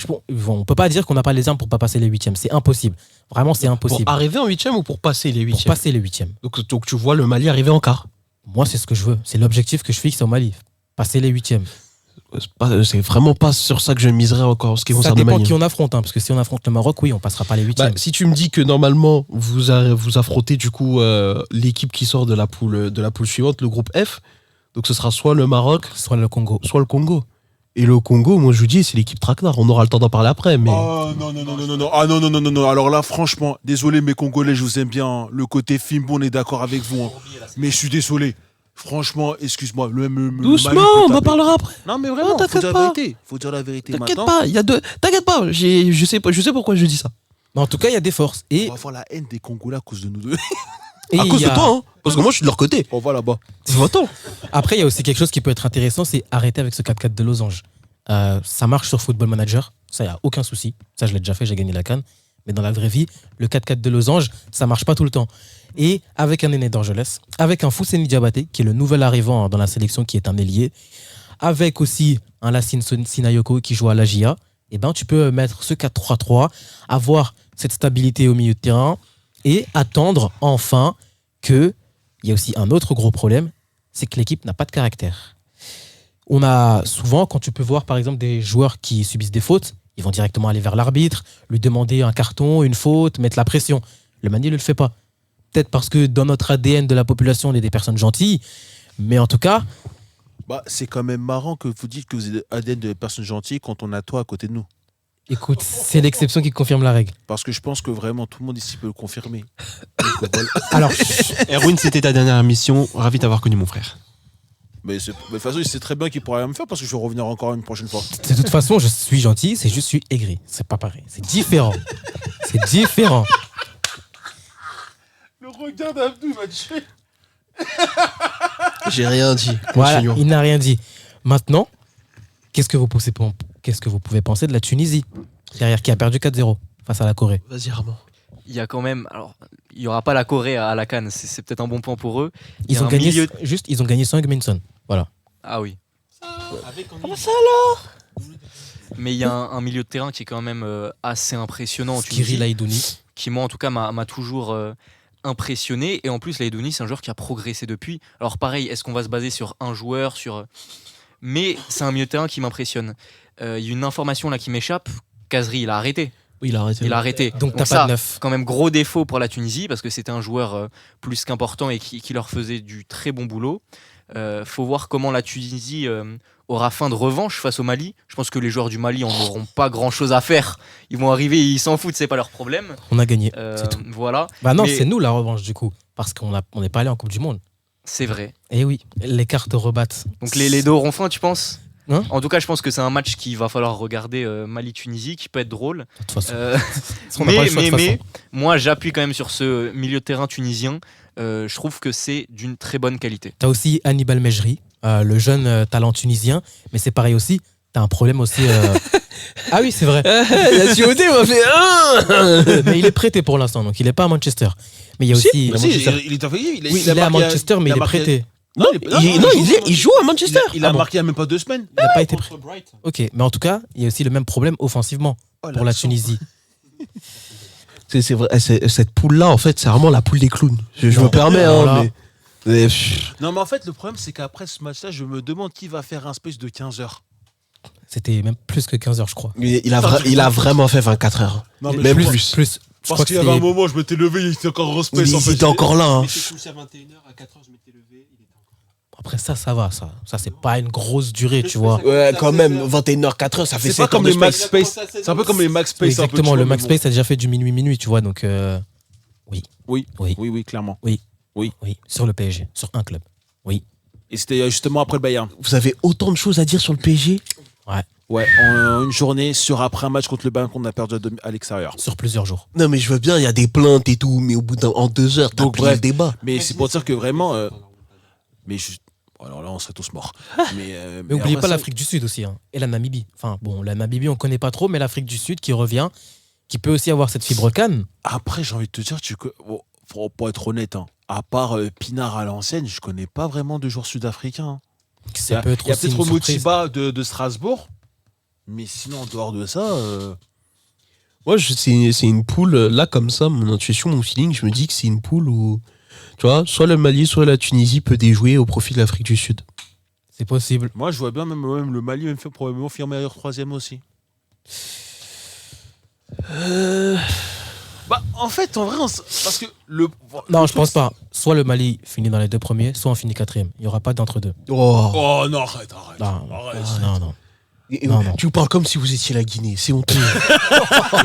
qu'on n'a pas les armes pour pas passer les huitièmes. C'est impossible. Vraiment, c'est impossible. Pour arriver en huitième ou pour passer les Pour huitièmes? passer les huitièmes. Donc tu vois le Mali arriver en quart. Moi, c'est ce que je veux. C'est l'objectif que je fixe au Mali. Passer les huitièmes. C'est vraiment pas sur ça que je miserais encore en ce qui Ça concerne le dépend Mali. qui on affronte. Parce que si on affronte le Maroc, oui, on passera pas les Bah, huitièmes. si tu me dis que normalement vous affrontez du coup l'équipe qui sort de la poule suivante, le groupe F, donc ce sera soit le Maroc, Soit le Congo. soit le Congo. Et le Congo, moi je vous dis, c'est l'équipe traquenard. On aura le temps d'en parler après, mais Oh non, non, non, non, non, non. Ah non, non, non, non, non. Alors là, franchement, désolé, mes Congolais, je vous aime bien. Hein. Le côté Fimbo, on est d'accord avec vous. Hein. Mais je suis désolé. Franchement, excuse-moi. Le Mali doucement, peut on en taper. parlera après. Non, mais vraiment, faut t'inquiète dire la pas. vérité. Faut dire la vérité T'inquiète maintenant. pas, il y a deux. T'inquiète pas, je sais pourquoi je dis ça. Mais en tout cas, il y a des forces. Et On va avoir la haine des Congolais à cause de nous deux. et À il cause y de a- toi, hein. Parce que moi je suis de leur côté. On va là-bas. Va-t'en. Après, il y a aussi quelque chose qui peut être intéressant, c'est arrêter avec ce 4-4 de losange. Ça marche sur Football Manager, ça, il n'y a aucun souci. Ça, je l'ai déjà fait, j'ai gagné la CAN. Mais dans la vraie vie, le 4-4 de losange, ça marche pas tout le temps. Et avec un Néné Dorgelès, avec un Fousseni Diabaté, qui est le nouvel arrivant dans la sélection, qui est un ailier, avec aussi un Lassine Sinayoko qui joue à l'AGIA, et ben, tu peux mettre ce 4-3-3, avoir cette stabilité au milieu de terrain et attendre enfin que. Il y a aussi un autre gros problème, c'est que l'équipe n'a pas de caractère. On a souvent, quand tu peux voir par exemple des joueurs qui subissent des fautes, ils vont directement aller vers l'arbitre, lui demander un carton, une faute, mettre la pression. Le Mali ne le fait pas. Peut-être parce que dans notre ADN de la population, on est des personnes gentilles, mais en tout cas, Bah, c'est quand même marrant que vous dites que vous êtes ADN de personnes gentilles quand on a toi à côté de nous. écoute, c'est l'exception qui confirme la règle. Parce que je pense que vraiment tout le monde ici peut le confirmer. Donc, voilà. Alors, Erwin, c'était ta dernière émission. Ravi d'avoir connu mon frère. Mais de toute façon, il sait très bien qu'il pourrait rien me faire parce que je vais revenir encore une prochaine fois. de toute façon, je suis gentil, c'est juste je suis aigri. C'est pas pareil, c'est différent. C'est différent. Le regard d'Abdou m'a tué. J'ai rien dit. Voilà, Continuons. il n'a rien dit. Maintenant, qu'est-ce que vous pouvez penser de la Tunisie, derrière qui a perdu 4-0 face à la Corée? Vas-y, Armand. Il y a quand même. Alors, il n'y aura pas la Corée à la CAN, c'est peut-être un bon point pour eux. Il y Ils a ont un gagné, milieu- ils ont gagné sans Gminson. Voilà. Ah oui. Mais il y a un milieu de terrain qui est quand même assez impressionnant en Skiri Tunisie, Laïdouni. qui moi en tout cas m'a toujours impressionné. Et en plus, Laïdouni, c'est un joueur qui a progressé depuis. Alors pareil, est-ce qu'on va se baser sur un joueur Mais c'est un milieu de terrain qui m'impressionne. Il y a une information là qui m'échappe. Kazri, il a arrêté. Oui, il a arrêté. Il a arrêté. Donc t'as ça, pas de neuf. quand même gros défaut pour la Tunisie parce que c'était un joueur plus qu'important et qui leur faisait du très bon boulot. Faut voir comment la Tunisie aura faim de revanche face au Mali. Je pense que les joueurs du Mali en auront pas grand-chose à faire. Ils vont arriver, ils s'en foutent, c'est pas leur problème. On a gagné, c'est tout. Voilà, Bah non, mais- c'est nous la revanche du coup, parce qu'on n'est pas allé en Coupe du Monde. c'est vrai. Et oui, les cartes rebattent. Donc les deux auront faim, tu penses Hein En tout cas, je pense que c'est un match qu'il va falloir regarder Mali-Tunisie, qui peut être drôle. De toute façon, Euh, on n'a pas le choix de toute façon. moi, j'appuie quand même sur ce milieu de terrain tunisien. Je trouve que c'est d'une très bonne qualité. T'as aussi Hannibal Mejri, le jeune talent tunisien, mais c'est pareil aussi. T'as un problème aussi. Ah oui, c'est vrai. La COD m'a fait Mais il est prêté pour l'instant, donc il est pas à Manchester. Mais il y a Si, aussi. Mais si, il est en fait, Oui, il est à Manchester, mais il est prêté. Non, il joue à Manchester. Il a Ah bon. marqué il y a même pas 2 semaines. Il n'a pas été prêté. Ok, mais en tout cas, il y a aussi le même problème offensivement Oh, pour la l'accent. Tunisie. C'est vrai, cette poule-là, en fait, c'est vraiment la poule des clowns. Je Non, me permets, alors là- mais pff, Non, mais en fait, le problème, c'est qu'après ce match-là, je me demande qui va faire un space de 15 heures. C'était même plus que 15 heures, je crois. il a vraiment fait 24 heures. Non, mais Même je crois- plus. Plus. Je crois Parce que qu'il y avait un c'était. moment, je m'étais levé, il était encore en space. Il était encore là. Hein. couché à 21h, à 4h, je m'étais levé. Après ça va. Ça, c'est pas une grosse durée, tu vois. Ouais, quand même, 21h, 4h, ça fait C'est 7 pas comme heures les de Max space. Space. C'est un peu comme les Max Space. Exactement, le Max Space a déjà fait du minuit, tu vois. Donc, Oui, clairement. oui, sur le PSG, sur un club. Et c'était justement après le Bayern. Vous avez autant de choses à dire sur le PSG? Ouais, en une journée après un match contre le Bayern qu'on a perdu à l'extérieur. Sur plusieurs jours. Non, mais je veux bien, il y a des plaintes et tout, mais au bout en 2 heures, t'as Donc, plié bref. le débat. Mais c'est pour dire que vraiment. Mais alors là, on serait tous morts. Mais Mais oubliez après pas ça- l'Afrique du Sud aussi, hein, et la Namibie. Enfin, bon, la Namibie, on connaît pas trop, mais l'Afrique du Sud qui revient, qui peut aussi avoir cette fibre canne. Après, j'ai envie de te dire, bon, pour être honnête, hein, à part Pinard à l'ancienne, je connais pas vraiment de joueurs sud-africains. hein. Ça peut être Il y a aussi une peut-être surprise. Motiba de Strasbourg, mais sinon, en dehors de ça. Moi, c'est une poule, là, comme ça, mon intuition, mon feeling, je me dis que c'est une poule où, tu vois, soit le Mali, soit la Tunisie peut déjouer au profit de l'Afrique du Sud. C'est possible. Moi, je vois bien même le Mali même fait probablement finir meilleur troisième aussi. Bah, en fait, en vrai, parce que le. Non, le je pense truc, pas. Soit le Mali finit dans les 2 premiers, soit on finit 4e. Il y aura pas d'entre-deux. Oh. Oh non, arrête. Non, Arrête. non. Et- Non, non. Tu vous parles comme si vous étiez la Guinée, c'est honteux.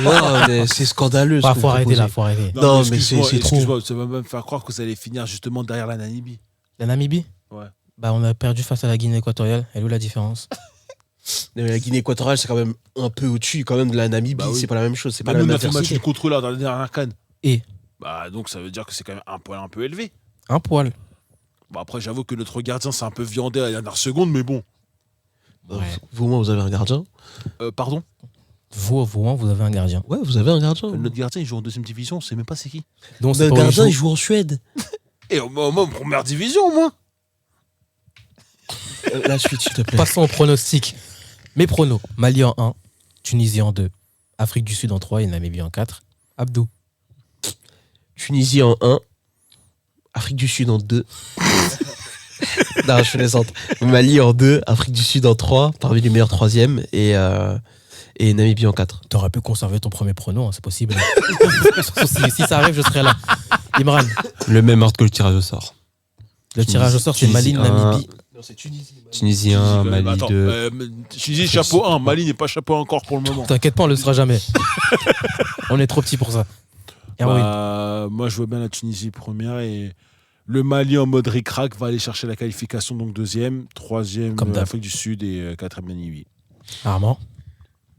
non, mais c'est scandaleux. ce Bah, que faut vous arrêter là, proposez. faut arrêter. Non, mais excuse-moi, c'est trop. excuse-moi, ça va même faire croire que vous allez finir justement derrière la Namibie. La Namibie Ouais. Bah, on a perdu face à la Guinée équatoriale. Elle est où la différence? Non, mais la Guinée équatoriale, c'est quand même un peu au-dessus quand même de la Namibie. Bah oui. C'est pas la même chose, c'est pas Bah, la nous, on même a fait le match adversité. du contrôleur dans la dernière canne. Et Bah, donc ça veut dire que c'est quand même un peu élevé. un poil. Bon, après, j'avoue que notre gardien s'est un peu viandé à la dernière seconde, mais bon. Ouais. Vous, moi, vous avez un gardien? Pardon Vous, vous avez un gardien. Ouais, vous avez un gardien. Notre gardien, il joue en deuxième division, on sait même pas c'est qui. Donc, c'est Notre pas où il gardien, joue. il joue en Suède. Et au moins, en première division, au moins. La suite, s'il te plaît. Passons au pronostic. Mes pronos. Mali en 1, Tunisie en 2, Afrique du Sud en 3 et Namibie en 4. Abdou. Tunisie en 1, Afrique du Sud en 2. Non, je plaisante. Mali en 2, Afrique du Sud en 3, parmi les meilleurs 3e, et Namibie en 4. T'aurais pu conserver ton premier prono, hein, c'est possible. si ça arrive, je serai là. Imran, Le même ordre que le tirage au sort. le tirage au sort, c'est Mali, Tunisie, Namibie. Non, c'est Tunisie. Tunisie 1, Mali Attends, 2. Tunisie, chapeau 1. Mali n'est pas chapeau encore pour le moment. T'inquiète pas, on le sera jamais. On est trop petit pour ça. Erwin, Bah, moi, je vois bien la Tunisie première et le Mali en mode ric-rac va aller chercher la qualification, donc deuxième, troisième Comme d'hab. Afrique du Sud et quatrième Namibie. Armand.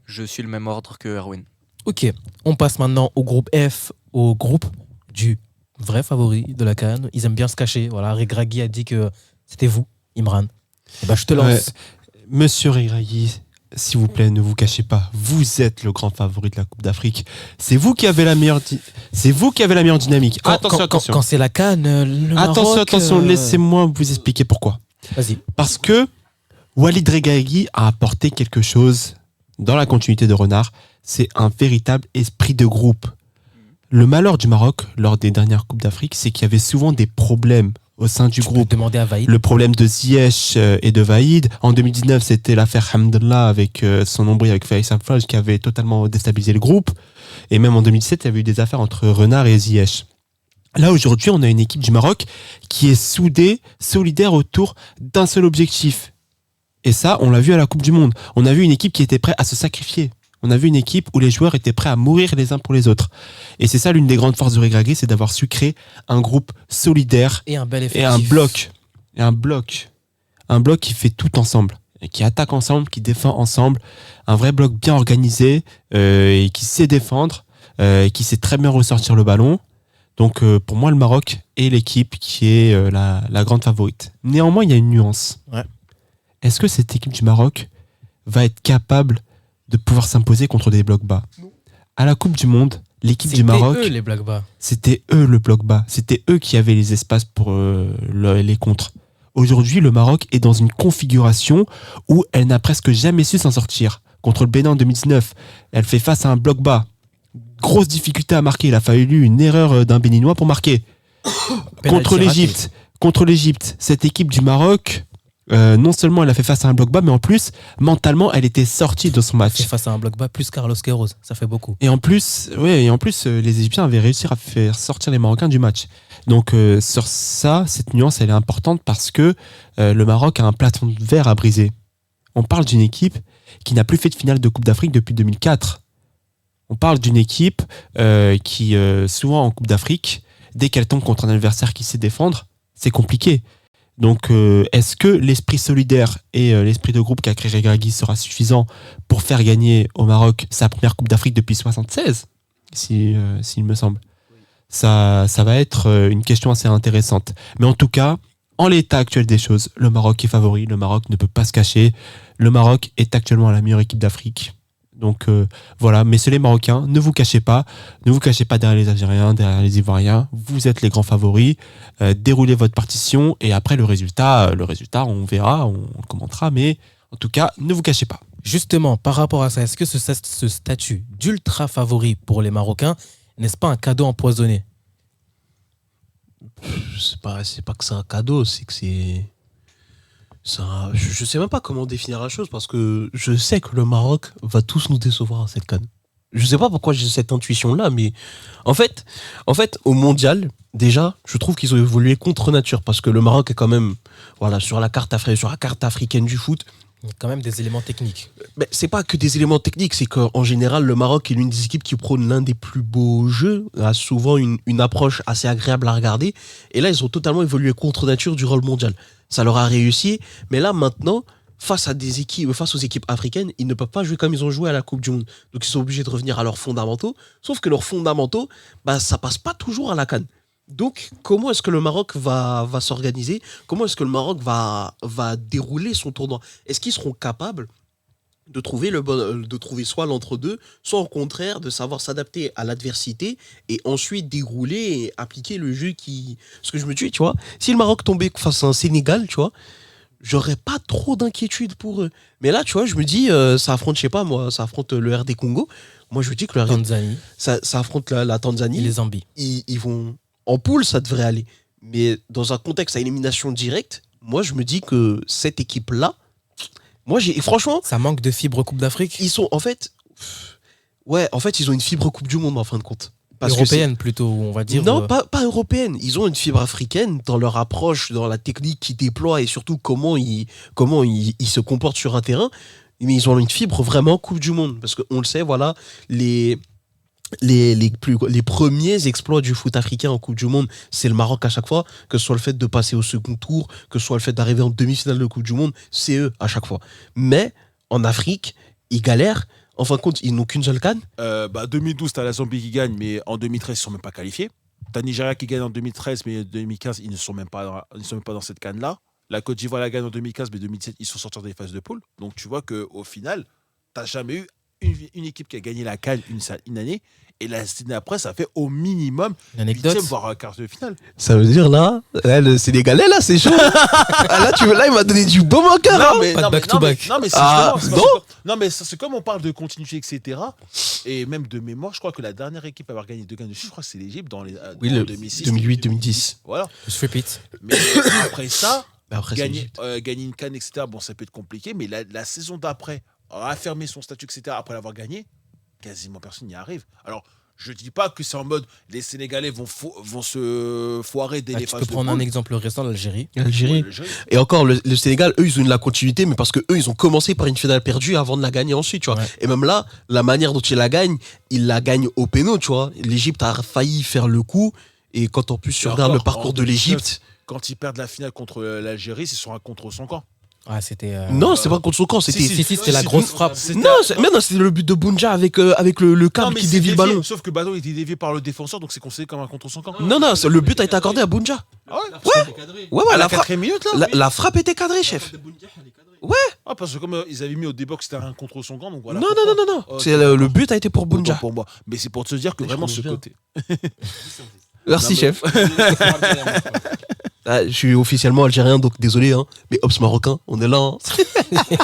Je suis le même ordre que Erwin. Ok, on passe maintenant au groupe F, au groupe du vrai favori de la CAN. Ils aiment bien se cacher. Voilà, Regragui a dit que c'était vous, Imran. Et ben, je te lance. Ouais. Monsieur Regragui, s'il vous plaît, ne vous cachez pas. Vous êtes le grand favori de la Coupe d'Afrique. C'est vous qui avez la meilleure, c'est vous qui avez la meilleure dynamique. Attention. Quand c'est la CAN, le Maroc, Attention, laissez-moi vous expliquer pourquoi. Vas-y. Parce que Walid Regragui a apporté quelque chose dans la continuité de Renard. C'est un véritable esprit de groupe. Le malheur du Maroc lors des dernières Coupes d'Afrique, c'est qu'il y avait souvent des problèmes au sein du Tu peux groupe. demander à Vaïd. Le problème de Ziyech et de Vaïd. En 2019, c'était l'affaire Hamdallah avec son nombril avec Faisal Fall qui avait totalement déstabilisé le groupe. Et même en 2017, il y avait eu des affaires entre Renard et Ziyech. Là, aujourd'hui, on a une équipe du Maroc qui est soudée, solidaire autour d'un seul objectif. Et ça, on l'a vu à la Coupe du Monde. On a vu une équipe qui était prête à se sacrifier. On a vu une équipe où les joueurs étaient prêts à mourir les uns pour les autres. Et c'est ça l'une des grandes forces de Regragui, c'est d'avoir su créer un groupe solidaire Et un bel effectif. et un bloc. Et un bloc. Un bloc qui fait tout ensemble. Et qui attaque ensemble, qui défend ensemble. Un vrai bloc bien organisé et qui sait défendre, qui sait très bien ressortir le ballon. Donc pour moi, le Maroc est l'équipe qui est la grande favorite. Néanmoins, il y a une nuance. Ouais. Est-ce que cette équipe du Maroc va être capable de pouvoir s'imposer contre des blocs bas? À la Coupe du Monde, l'équipe du Maroc, Eux, les Black Bas. c'était eux le bloc bas. C'était eux qui avaient les espaces pour les contres. Aujourd'hui, le Maroc est dans une configuration où elle n'a presque jamais su s'en sortir. Contre le Bénin en 2019, elle fait face à un bloc bas. Grosse difficulté à marquer. Il a fallu une erreur d'un Béninois pour marquer. Contre l'Égypte, cette équipe du Maroc, non seulement elle a fait face à un bloc bas, mais en plus, mentalement, elle était sortie de son match. C'est face à un bloc bas plus Carlos Queiroz. Ça fait beaucoup. Et en plus, les Égyptiens avaient réussi à faire sortir les Marocains du match. Donc sur ça, cette nuance, elle est importante parce que le Maroc a un plafond de verre à briser. On parle d'une équipe qui n'a plus fait de finale de Coupe d'Afrique depuis 2004. On parle d'une équipe qui, souvent en Coupe d'Afrique, dès qu'elle tombe contre un adversaire qui sait défendre, c'est compliqué. Donc, est-ce que l'esprit solidaire et l'esprit de groupe qu'a créé Regragui sera suffisant pour faire gagner au Maroc sa première Coupe d'Afrique depuis 1976, s'il me semble. Ça va être une question assez intéressante. Mais en tout cas, en l'état actuel des choses, le Maroc est favori. Le Maroc ne peut pas se cacher. Le Maroc est actuellement la meilleure équipe d'Afrique. Donc voilà, messieurs les Marocains, ne vous cachez pas. Ne vous cachez pas derrière les Algériens, derrière les Ivoiriens. Vous êtes les grands favoris. Déroulez votre partition et après le résultat, on verra, on commentera. Mais en tout cas, ne vous cachez pas. Justement, par rapport à ça, est-ce que ce statut d'ultra favori pour les Marocains, n'est-ce pas un cadeau empoisonné? C'est pas que c'est un cadeau, c'est que c'est. Je sais même pas comment définir la chose parce que je sais que le Maroc va tous nous décevoir à cette CAN. Je sais pas pourquoi j'ai cette intuition-là, mais en fait, au mondial, déjà, je trouve qu'ils ont évolué contre nature parce que le Maroc est quand même, voilà, sur la carte africaine du foot. Il y a quand même des éléments techniques. Mais c'est pas que des éléments techniques, c'est qu'en général, le Maroc est l'une des équipes qui prône l'un des plus beaux jeux, a souvent une approche assez agréable à regarder. Et là, ils ont totalement évolué contre nature durant le mondial. Ça leur a réussi, mais là, maintenant, face aux équipes africaines, ils ne peuvent pas jouer comme ils ont joué à la Coupe du Monde. Donc, ils sont obligés de revenir à leurs fondamentaux. Sauf que leurs fondamentaux, ça passe pas toujours à la CAN. Donc, comment est-ce que le Maroc va s'organiser? Comment est-ce que le Maroc va dérouler son tournoi? Est-ce qu'ils seront capables de trouver soit l'entre-deux, soit au contraire de savoir s'adapter à l'adversité et ensuite dérouler et appliquer le jeu qui... Parce que je me dis, tu vois, si le Maroc tombait face à un Sénégal, tu vois, j'aurais pas trop d'inquiétude pour eux. Mais là, tu vois, je me dis, ça affronte le RD Congo. Moi, je me dis que le RD... Tanzanie Ça affronte la et Tanzanie. les Zambie. Ils vont... En poule, ça devrait aller. Mais dans un contexte à élimination directe, moi, je me dis que cette équipe-là, franchement, Ça manque de fibre Coupe d'Afrique. ils sont, en fait, ils ont une fibre Coupe du Monde, en fin de compte. Parce que Européenne plutôt, on va dire. non, pas européenne. Ils ont une fibre africaine dans leur approche, dans la technique qu'ils déploient et surtout comment ils se comportent sur un terrain. Mais ils ont une fibre vraiment Coupe du Monde. Parce qu'on le sait, voilà, les premiers exploits du foot africain en Coupe du Monde, c'est le Maroc à chaque fois, que ce soit le fait de passer au second tour, que ce soit le fait d'arriver en demi-finale de Coupe du Monde, c'est eux à chaque fois. Mais en Afrique, ils galèrent. En fin de compte, ils n'ont qu'une seule canne. 2012, t'as la Zambie qui gagne, mais en 2013, ils ne sont même pas qualifiés. T'as Nigeria qui gagne en 2013, mais en 2015, ils ne sont même pas dans cette canne-là. La Côte d'Ivoire la gagne en 2015, mais 2017, ils sont sortis des phases de poule. Donc tu vois qu'au final, t'as jamais eu une équipe qui a gagné la CAN une année, et la année après, ça fait au minimum Une anecdote. 8e, voire quart de finale. Ça veut dire là, le Sénégalais là, c'est chaud. Là, il m'a donné du bon au cœur. Non, hein. mais, Pas de non, mais, back-to-back. non, mais c'est Ah, justement- non. non, mais c'est comme on parle de continuité, etc. Et même de mémoire, je crois que la dernière équipe à avoir gagné 2 gains de suite, je crois que c'est l'Égypte dans les Oui, en le 2006, 2008-2010. Voilà. Je repeat. Mais après ça, Après, c'est gagner l'Égypte. une canne, etc., bon, ça peut être compliqué, mais la saison d'après, affirmer son statut, etc., après l'avoir gagné, quasiment personne n'y arrive. Alors, Je dis pas que c'est en mode les Sénégalais vont se foirer dès les Tu phases peux de prendre un poule. exemple récent, l'Algérie. L'Algérie. Ouais, Et encore, le Sénégal, eux, ils ont eu de la continuité, mais parce que eux, ils ont commencé par une finale perdue avant de la gagner ensuite, tu vois. Ouais. Et même là, la manière dont ils la gagnent au péno, tu vois. L'Égypte a failli faire le coup, et quand en plus tu Et regardes le encore, parcours en de l'Égypte, Quand ils perdent la finale contre l'Algérie, c'est sur un contre son camp. Ah, c'était. non, c'est pas contre son camp, c'était. Si, c'était la grosse frappe. Non, mais non, c'était le but de Bunja avec le câble qui dévie le ballon. Sauf que le ballon était dévié par le défenseur, donc c'est considéré comme un contre son camp. Non, le but a été accordé à Bunja. Ah ouais Ouais, À la la frappe. 4e minute, là La frappe était cadrée, chef. Ah, parce que comme ils avaient mis au débat que c'était un contre son camp, donc voilà. Non. Ok, C'est le but a été pour Autant Bunja. pour moi. Mais c'est pour te dire que Mais vraiment je ce connais côté. Merci, Non, mais- chef. Ah, je suis officiellement algérien, donc désolé, hein. Mais Ops marocain, on est là. Hein.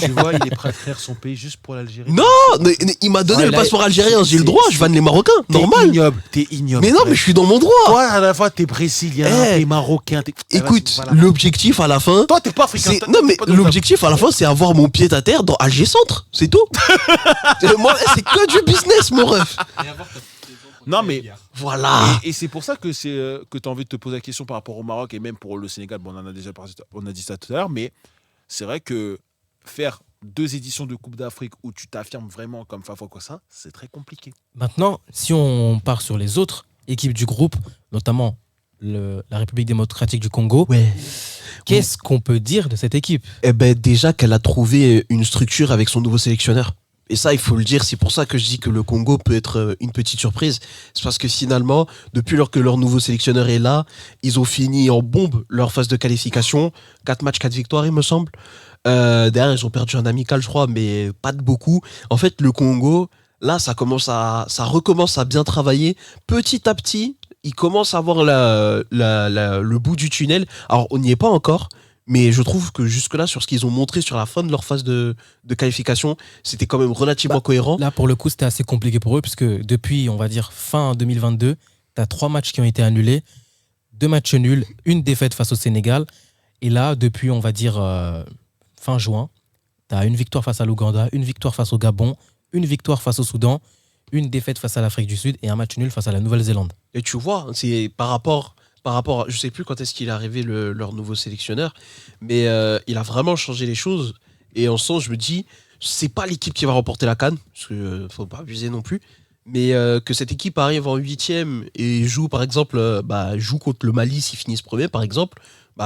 Tu vois, il est prêt à trahir son pays juste pour l'Algérie. Non, mais il m'a donné Ouais, le là, passeport algérien, j'ai le c'est- droit, je vanne les Marocains, normal. T'es ignoble. Mais non, mais je suis dans mon droit. Toi, à la fois, t'es brésilien, Eh, t'es marocain. Écoute, Voilà. l'objectif à la fin, Toi, t'es pas africain. c'est t'es non mais pas dans ta- l'objectif à la fin, c'est avoir mon pied à terre dans Alger Centre, c'est tout. Moi, c'est que du business, mon ref. Non, mais. Voilà. Et c'est pour ça que tu as envie de te poser la question par rapport au Maroc et même pour le Sénégal. Bon, on en a déjà parlé, on a dit ça tout à l'heure, mais c'est vrai que faire 2 éditions de Coupe d'Afrique où tu t'affirmes vraiment comme Fafa Kossa, c'est très compliqué. Maintenant, si on part sur les autres équipes du groupe, notamment la République démocratique du Congo, Ouais. qu'est-ce qu'on peut dire de cette équipe? Eh ben déjà qu'elle a trouvé une structure avec son nouveau sélectionneur. Et ça, il faut le dire, c'est pour ça que je dis que le Congo peut être une petite surprise. C'est parce que finalement, depuis lors que leur nouveau sélectionneur est là, ils ont fini en bombe leur phase de qualification. 4 matchs, 4 victoires, il me semble. Derrière, ils ont perdu un amical, je crois, mais pas de beaucoup. En fait, le Congo, là, ça recommence à bien travailler. Petit à petit, ils commencent à voir le bout du tunnel. Alors, on n'y est pas encore. Mais je trouve que jusque-là, sur ce qu'ils ont montré sur la fin de leur phase de qualification, c'était quand même relativement cohérent. Là, pour le coup, c'était assez compliqué pour eux, puisque depuis, on va dire, fin 2022, tu as 3 matchs qui ont été annulés, 2 matchs nuls, une défaite face au Sénégal. Et là, depuis, on va dire, fin juin, tu as une victoire face à l'Ouganda, une victoire face au Gabon, une victoire face au Soudan, une défaite face à l'Afrique du Sud et un match nul face à la Nouvelle-Zélande. Et tu vois, c'est par rapport je sais plus quand est-ce qu'il est arrivé leur nouveau sélectionneur, mais il a vraiment changé les choses. Et en ce sens, je me dis, c'est pas l'équipe qui va remporter la CAN, parce que faut pas abuser non plus, mais que cette équipe arrive en 8e et joue par exemple, joue contre le Mali s'ils finissent premier par exemple,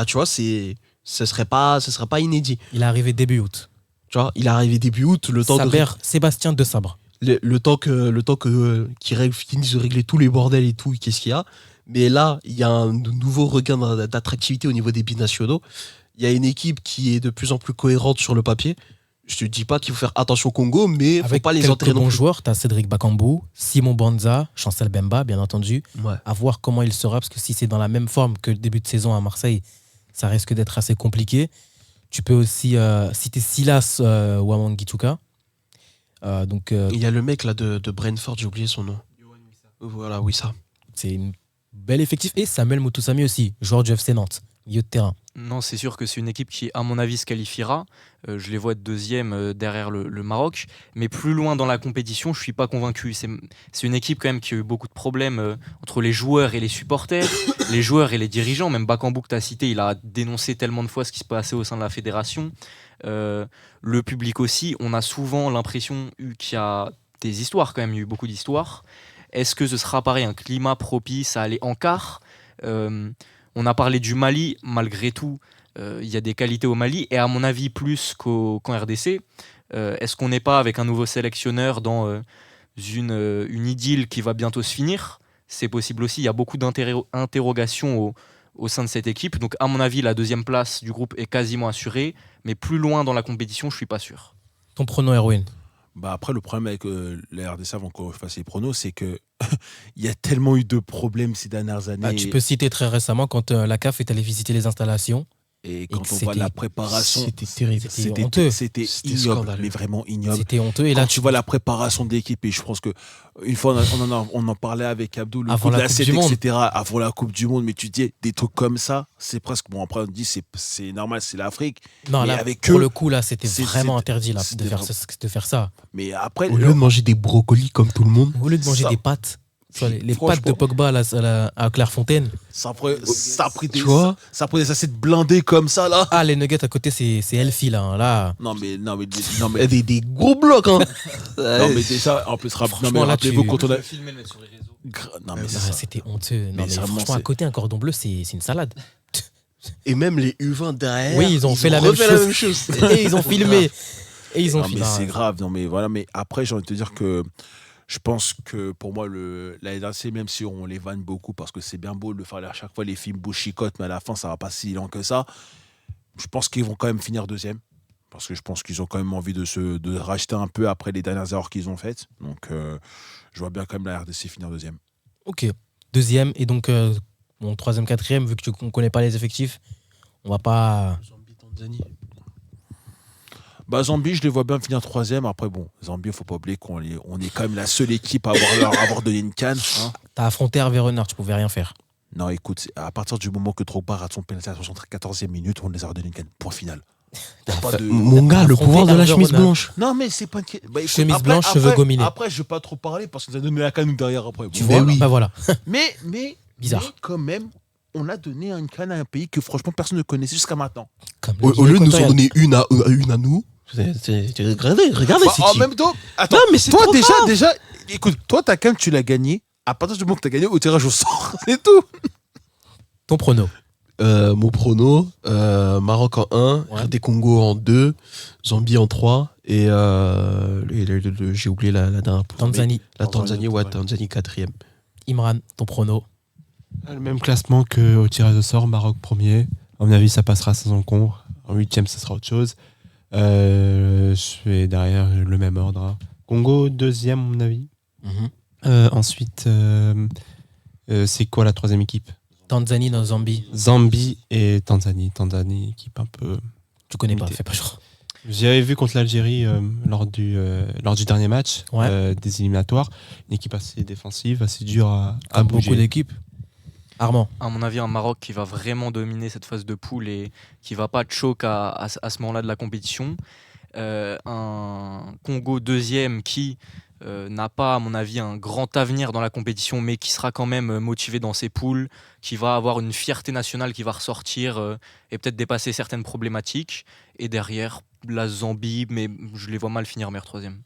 tu vois, ce serait pas inédit. Il est arrivé début août. Tu vois, il est arrivé début août, le temps Sébastien de Sabre. le temps que qu'ils finissent de régler tous les bordels et tout, qu'est-ce qu'il y a. Mais là, il y a un nouveau regain d'attractivité au niveau des binationaux. Il y a une équipe qui est de plus en plus cohérente sur le papier. Je te dis pas qu'il faut faire attention au Congo, mais faut Avec pas les quelques entraîner non bons plus. joueurs, tu as Cédric Bakambu, Simon Banza, Chancel Bemba, bien entendu. Ouais. À voir comment il sera, parce que si c'est dans la même forme que le début de saison à Marseille, ça risque d'être assez compliqué. Tu peux aussi citer Silas Wamangituka. Il y a le mec là de Brentford, j'ai oublié son nom. Voilà, oui, ça. C'est une belle effectif. Et Samuel Moutoussamy aussi, joueur du FC Nantes, milieu de terrain. Non, c'est sûr que c'est une équipe qui, à mon avis, se qualifiera. Je les vois être deuxième derrière le Maroc. Mais plus loin dans la compétition, je ne suis pas convaincu. C'est une équipe quand même qui a eu beaucoup de problèmes entre les joueurs et les supporters, les joueurs et les dirigeants. Même Bakambu que tu as cité, il a dénoncé tellement de fois ce qui se passait au sein de la fédération. Le public aussi, on a souvent l'impression qu'il y a des histoires quand même, il y a eu beaucoup d'histoires. Est-ce que ce sera pareil, un climat propice à aller en quart ? On a parlé du Mali, malgré tout, il y a des qualités au Mali, et à mon avis plus qu'en RDC. Est-ce qu'on n'est pas avec un nouveau sélectionneur dans une idylle qui va bientôt se finir ? C'est possible aussi, il y a beaucoup d'interrogations au sein de cette équipe. Donc à mon avis, la deuxième place du groupe est quasiment assurée, mais plus loin dans la compétition, je ne suis pas sûr. Ton prono, Erwin? Après, le problème avec les RDC avant qu'on fasse les pronos, c'est que il y a tellement eu de problèmes ces dernières années. Tu peux citer très récemment quand la CAF est allée visiter les installations. Et quand que on voit c'était- la préparation, C'était terrible. C'était honteux. C'était C'était ignoble, scandaleux. mais vraiment ignoble. C'était honteux. Et là, Quand tu vois la préparation de l'équipe, et je pense que une fois on en parlait avec Abdou, le Avant coup de la la Coupe 7, du Monde. etc., avant la Coupe du Monde, mais tu dis des trucs comme ça, c'est presque, bon après on dit c'est normal, c'est l'Afrique, non, mais là, avec pour eux, le coup, là, c'était c'est- vraiment c'est- interdit là, c'était de faire ça. mais après, Au lieu de manger des brocolis comme tout le monde, Au lieu de manger Ça- des pâtes, Tu vois, les Franchement, pattes de Pogba à Clairefontaine. ça a pris des, Tu vois ça a pris des assiettes blindées comme ça, là. Ah, les nuggets à côté, c'est Elfie, là. Là, Des gros blocs, hein. non, mais déjà, en plus, Franchement, là, rappelez-vous tu- quand on a. filmer, le mettre sur les réseaux. Non, mais c'est ah, ça. c'était honteux. Non, Mais mais vraiment, franchement, à c'est- côté, un cordon bleu, c'est une salade. Et même les U20 derrière. Oui, ils ont fait la même refait chose. chose. Et ils ont filmé. Et ils ont Non, mais filmé. c'est grave. Non, mais voilà. Mais après, j'ai envie de te dire que je pense que pour moi, la LRC, même si on les vanne beaucoup, parce que c'est bien beau de le faire à chaque fois, les films bouchicotent, mais à la fin, ça va pas si lent que ça. Je pense qu'ils vont quand même finir deuxième. Parce que je pense qu'ils ont quand même envie de racheter un peu après les dernières erreurs qu'ils ont faites. Donc, je vois bien quand même la RDC finir deuxième. Ok. Deuxième. Et donc, bon, troisième, quatrième, vu qu'on ne connaît pas les effectifs, on va pas. Bah, Zambie, je les vois bien finir troisième. Après, bon, Zambie, il ne faut pas oublier qu'on est quand même la seule équipe à avoir donné une canne. Hein. T'as affronté Hervé Renard, tu pouvais rien faire. Non, écoute, à partir du moment que Drogba rate son pénalty à la 74e minute, on les a redonné une canne. Point final. Y a pas de- Mon gars, le affronté pouvoir de la Hervé chemise Renard. blanche. Non, mais c'est pas une... Bah, écoute, Chemise blanche, cheveux gominés. Après, je vais pas trop parler parce qu'on nous a donné la canne nous, derrière après. Tu Bon, vois oui. Bah voilà. Mais Bizarre. quand même, on a donné une canne à un pays que franchement personne ne connaissait jusqu'à maintenant. Comme Au lieu de nous en Équatorial. donner une à nous. Regardez, Bah, c'est en qui même temps, attends, Non, mais c'est toi trop déjà, écoute, toi ta canne tu l'as gagnée à partir du moment que tu as gagné au tirage au sort, c'est tout. Ton prono. Mon prono, Maroc en 1, Ouais. RD Congo en 2, Zambie en 3 et j'ai oublié la dernière poule. Tanzanie. La Tanzanie, Tanzanie, ouais, ouais. Tanzanie 4e. Imran, ton prono. Le même classement qu'au tirage au sort, Maroc premier. À mon avis, ça passera sans encombre. En 8e, ça sera autre chose. Je fais derrière le même ordre. Hein. Congo, 2e, à mon avis. Ensuite, c'est quoi la 3e équipe? Tanzanie dans Zambie. Zambie et Tanzanie. Tanzanie, équipe un peu. Tu connais pas, Limité. fais pas genre. J'avais vu contre l'Algérie lors du dernier match Ouais. des éliminatoires. Une équipe assez défensive, assez dure à Comme beaucoup bouger. d'équipes. Armand. À mon avis, un Maroc qui va vraiment dominer cette phase de poule et qui va pas choke à ce moment-là de la compétition. Un Congo deuxième qui n'a pas, à mon avis, un grand avenir dans la compétition, mais qui sera quand même motivé dans ses poules, qui va avoir une fierté nationale qui va ressortir et peut-être dépasser certaines problématiques. Et derrière, la Zambie, mais je les vois mal finir meilleur troisième.